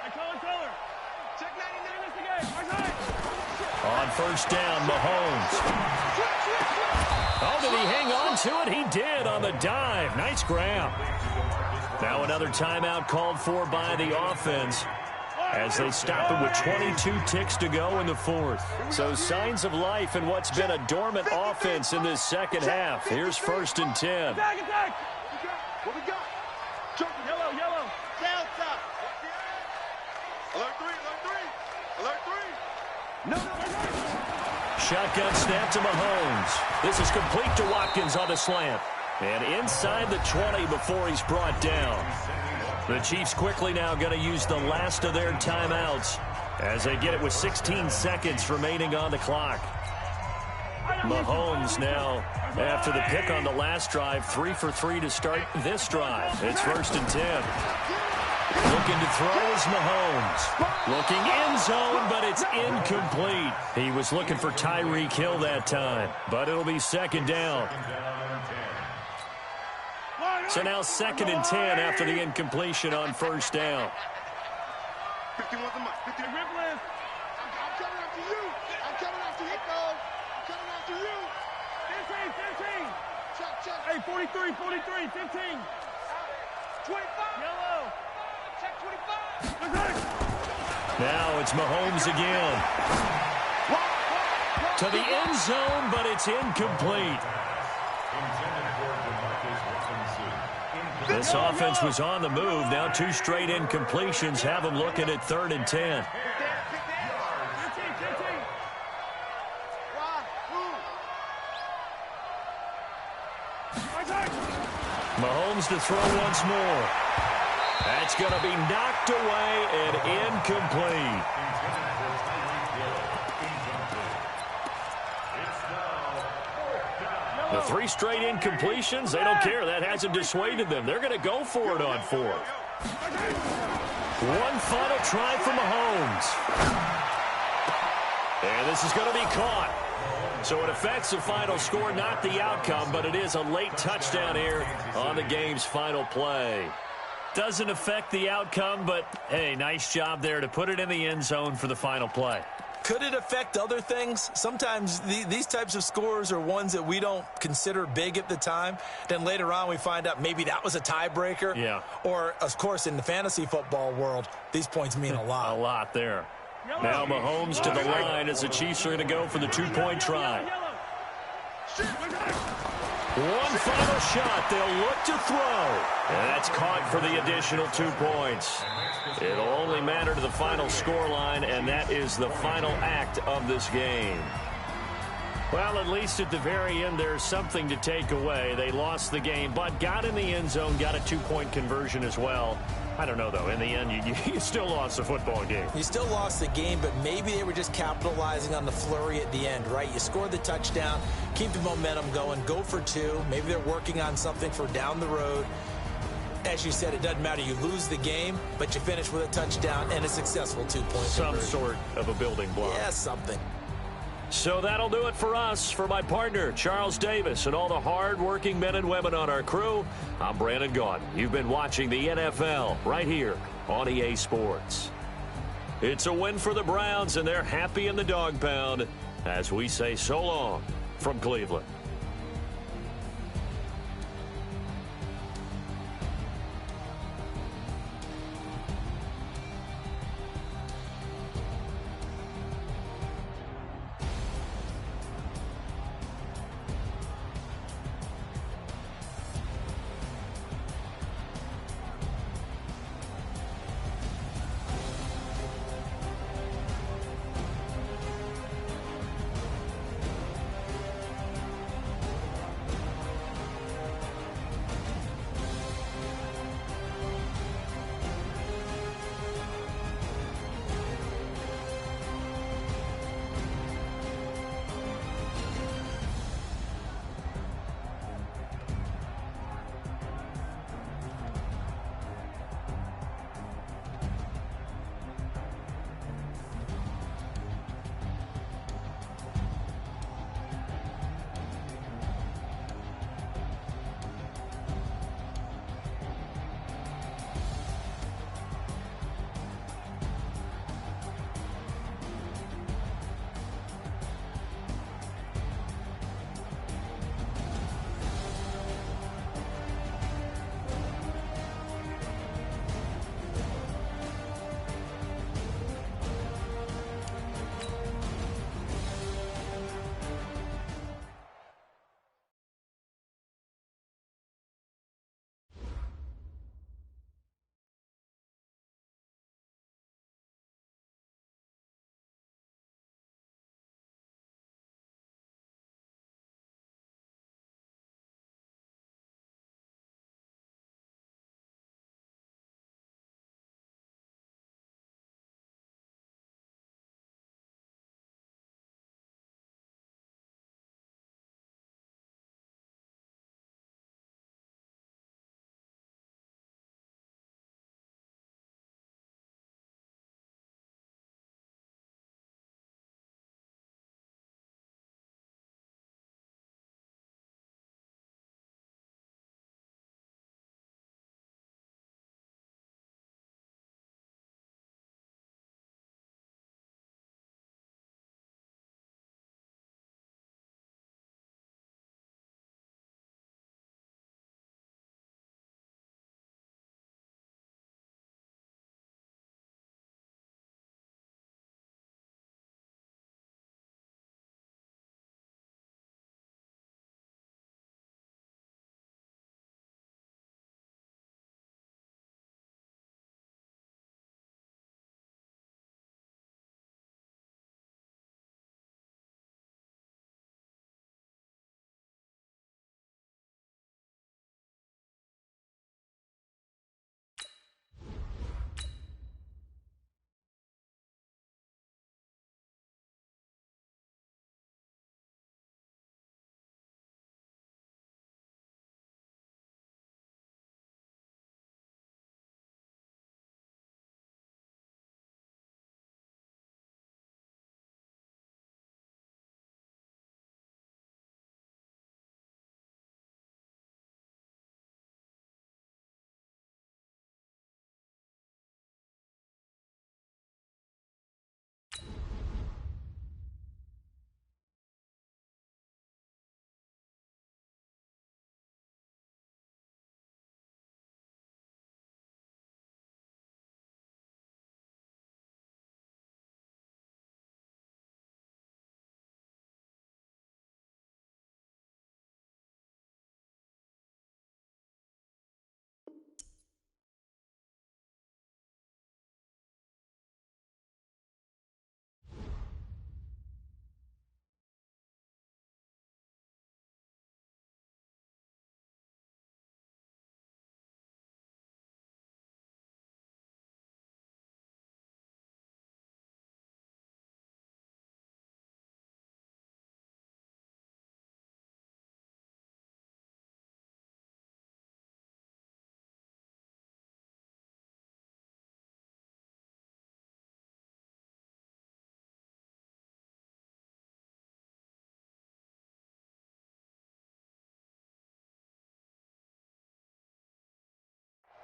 Hey, color. Check 99 is the game.
On first down, Mahomes. Oh, did he hang on to it? He did on the dive. Nice grab. Now another timeout called for by the offense as they stop it with 22 ticks to go in the fourth. So signs of life in what's been a dormant offense in this second half. Here's first and 10.
Attack. What we got? Yellow. Down top. Alert 3. No.
Shotgun snap to Mahomes. This is complete to Watkins on the slant. And inside the 20 before he's brought down. The Chiefs quickly now going to use the last of their timeouts as they get it with 16 seconds remaining on the clock. Mahomes now, after the pick on the last drive, 3 for 3 to start this drive. It's first and 10. Looking to throw is Mahomes. Looking end zone, but it's incomplete. He was looking for Tyreek Hill that time, but it'll be second down. So now second and 10 after the incompletion on first down.
51's the mark. 50 rip list. I'm coming after you. I'm coming after you. 15. Check. Hey, 43, 15. 25. Yellow. Check 25.
Now it's Mahomes again. To the end zone, but it's incomplete. This offense was on the move. Now 2 straight incompletions have them looking at third and 10. Mahomes to throw once more. That's going to be knocked away and incomplete. The 3 straight incompletions, they don't care. That hasn't dissuaded them. They're going to go for it on 4th. One final try for Mahomes. And this is going to be caught. So it affects the final score, not the outcome, but it is a late touchdown here on the game's final play. Doesn't affect the outcome, but, hey, nice job there to put it in the end zone for the final play.
Could it affect other things? Sometimes these types of scores are ones that we don't consider big at the time. Then later on we find out maybe that was a tiebreaker.
Yeah.
Or, of course, in the fantasy football world, these points mean a lot.
A lot there. Now Mahomes to the line as the Chiefs are going to go for the 2-point try. One final shot. They'll look to throw. And that's caught for the additional 2 points. It'll only matter to the final scoreline, and that is the final act of this game. Well, at least at the very end, there's something to take away. They lost the game, but got in the end zone, got a 2-point conversion as well. I don't know, though. In the end, you still lost the football game.
You still lost the game, but maybe they were just capitalizing on the flurry at the end, right? You scored the touchdown, keep the momentum going, go for two. Maybe they're working on something for down the road. As you said, it doesn't matter. You lose the game, but you finish with a touchdown and a successful 2-point
Some
conversion.
sort of a building block.
Yeah, something.
So that'll do it for us. For my partner, Charles Davis, and all the hard-working men and women on our crew, I'm Brandon Gaudin. You've been watching the NFL right here on EA Sports. It's a win for the Browns, and they're happy in the dog pound as we say so long from Cleveland.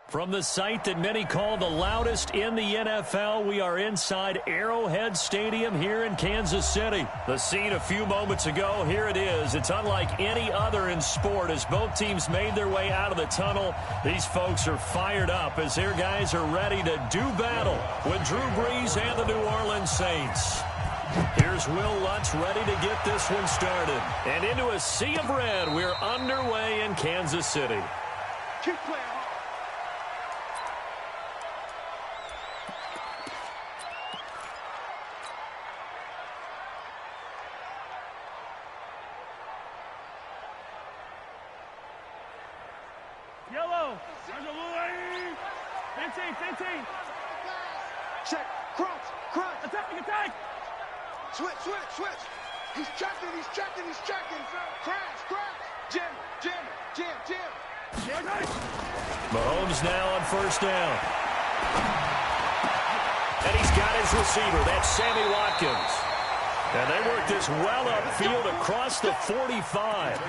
From the site that many call the loudest in the NFL, we are inside Arrowhead Stadium here in Kansas City. The scene a few moments ago, here it is. It's unlike any other in sport as both teams made their way out of the tunnel. These folks are fired up as their guys are ready to do battle with Drew Brees and the New Orleans Saints. Here's Will Lutz ready to get this one started. And into a sea of red, we're underway in Kansas City.
Keep playing. Yellow. 15. Check. Crunch. Attack. Switch. He's checking. Crash. Jam.
Mahomes now on first down. And he's got his receiver. That's Sammy Watkins. And they work this well upfield across the 45.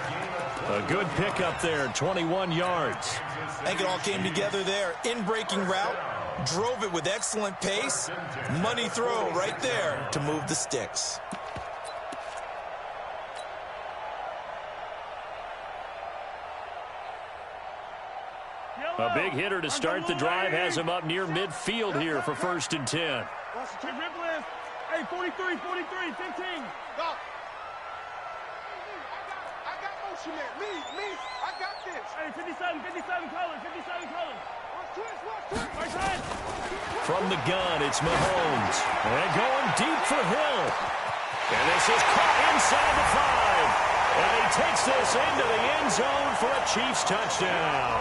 A good pickup there, 21 yards.
I think it all came together there. In-breaking route, drove it with excellent pace. Money throw right there to move the sticks.
A big hitter to start the drive has him up near midfield here for 1st and 10.
Hey, 43, 15. Go. I got motion there. Me. I got this. Hey, 57 colors. Watch twist.
From the gun, it's Mahomes. And going deep for Hill. And this is caught inside the 5. And he takes this into the end zone for a Chiefs touchdown.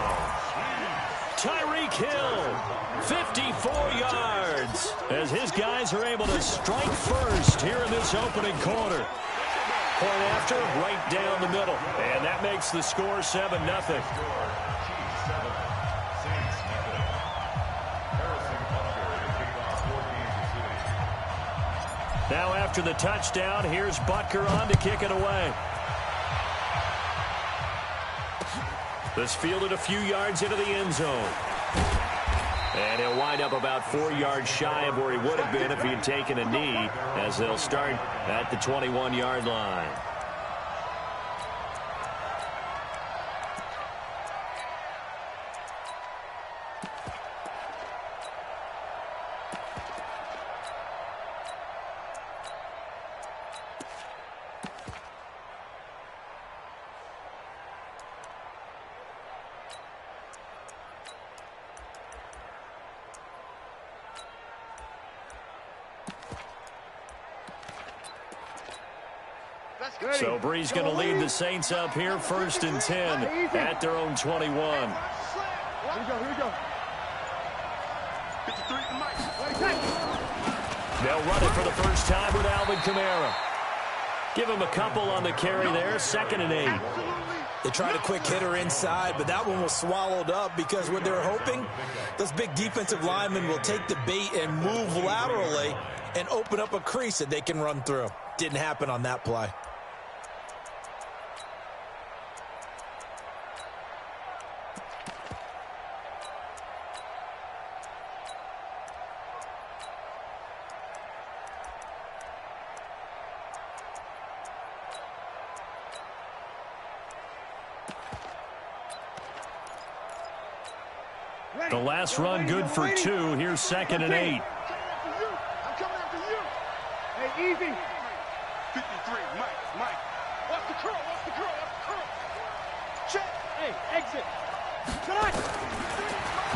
Tyreek Hill, 54 yards, as his guys are able to strike first here in this opening quarter. Point after, right down the middle. And that makes the score 7-0. Now after the touchdown, here's Butker on to kick it away. This fielded a few yards into the end zone. And he'll wind up about 4 yards shy of where he would have been if he had taken a knee, as they'll start at the 21-yard line. So Brees going to lead the Saints up here, 1st and 10 at their own 21.
Here we go. 53 to Mike.
They'll run it for the first time with Alvin Kamara. Give him a couple on the carry there, 2nd and 8.
They tried a quick hitter inside, but that one was swallowed up because what they're hoping, those big defensive linemen will take the bait and move laterally and open up a crease that they can run through. Didn't happen on that play.
The last run good for 2. Here's 2nd and 8.
I'm coming after you. Hey, easy. 53, Mike. Watch the curl. Check. Hey, exit. Tonight.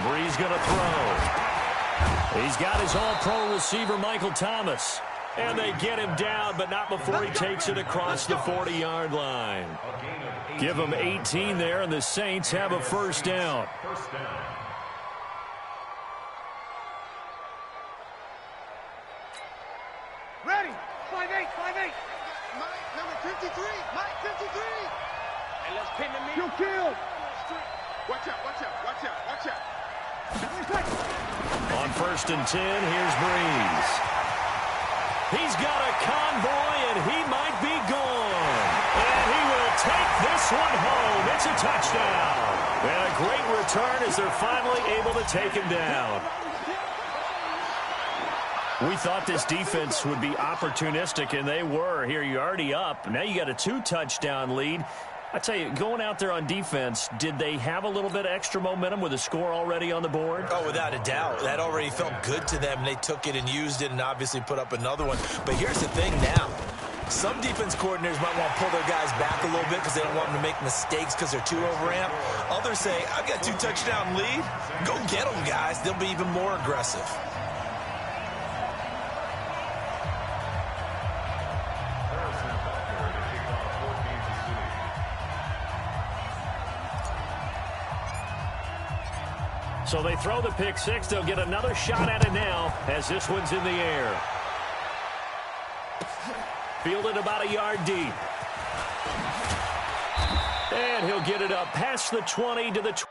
Brees going to throw. He's got his all-pro receiver, Michael Thomas. And they get him down, but not before he takes it across the 40-yard line. Give him 18 there, and the Saints have a 1st down.
Ready. 5-8. Mike, number 53. Mike, 53. And let's pin the knee. Kill. Watch out.
On 1st and 10, here's Brees. He's got a convoy, and he might be gone. And he will take this one home. It's a touchdown. And a great return as they're finally able to take him down. We thought this defense would be opportunistic, and they were. Here, you're already up. Now you got a 2-touchdown lead. I tell you, going out there on defense, did they have a little bit of extra momentum with a score already on the board?
Oh, without a doubt. That already felt good to them. They took it and used it and obviously put up another one. But here's the thing now. Some defense coordinators might want to pull their guys back a little bit because they don't want them to make mistakes because they're too overamped. Others say, I've got a 2-touchdown lead. Go get them, guys. They'll be even more aggressive.
So they throw the pick six. They'll get another shot at it now as this one's in the air. Fielded about a yard deep. And he'll get it up past the 20 to the 20.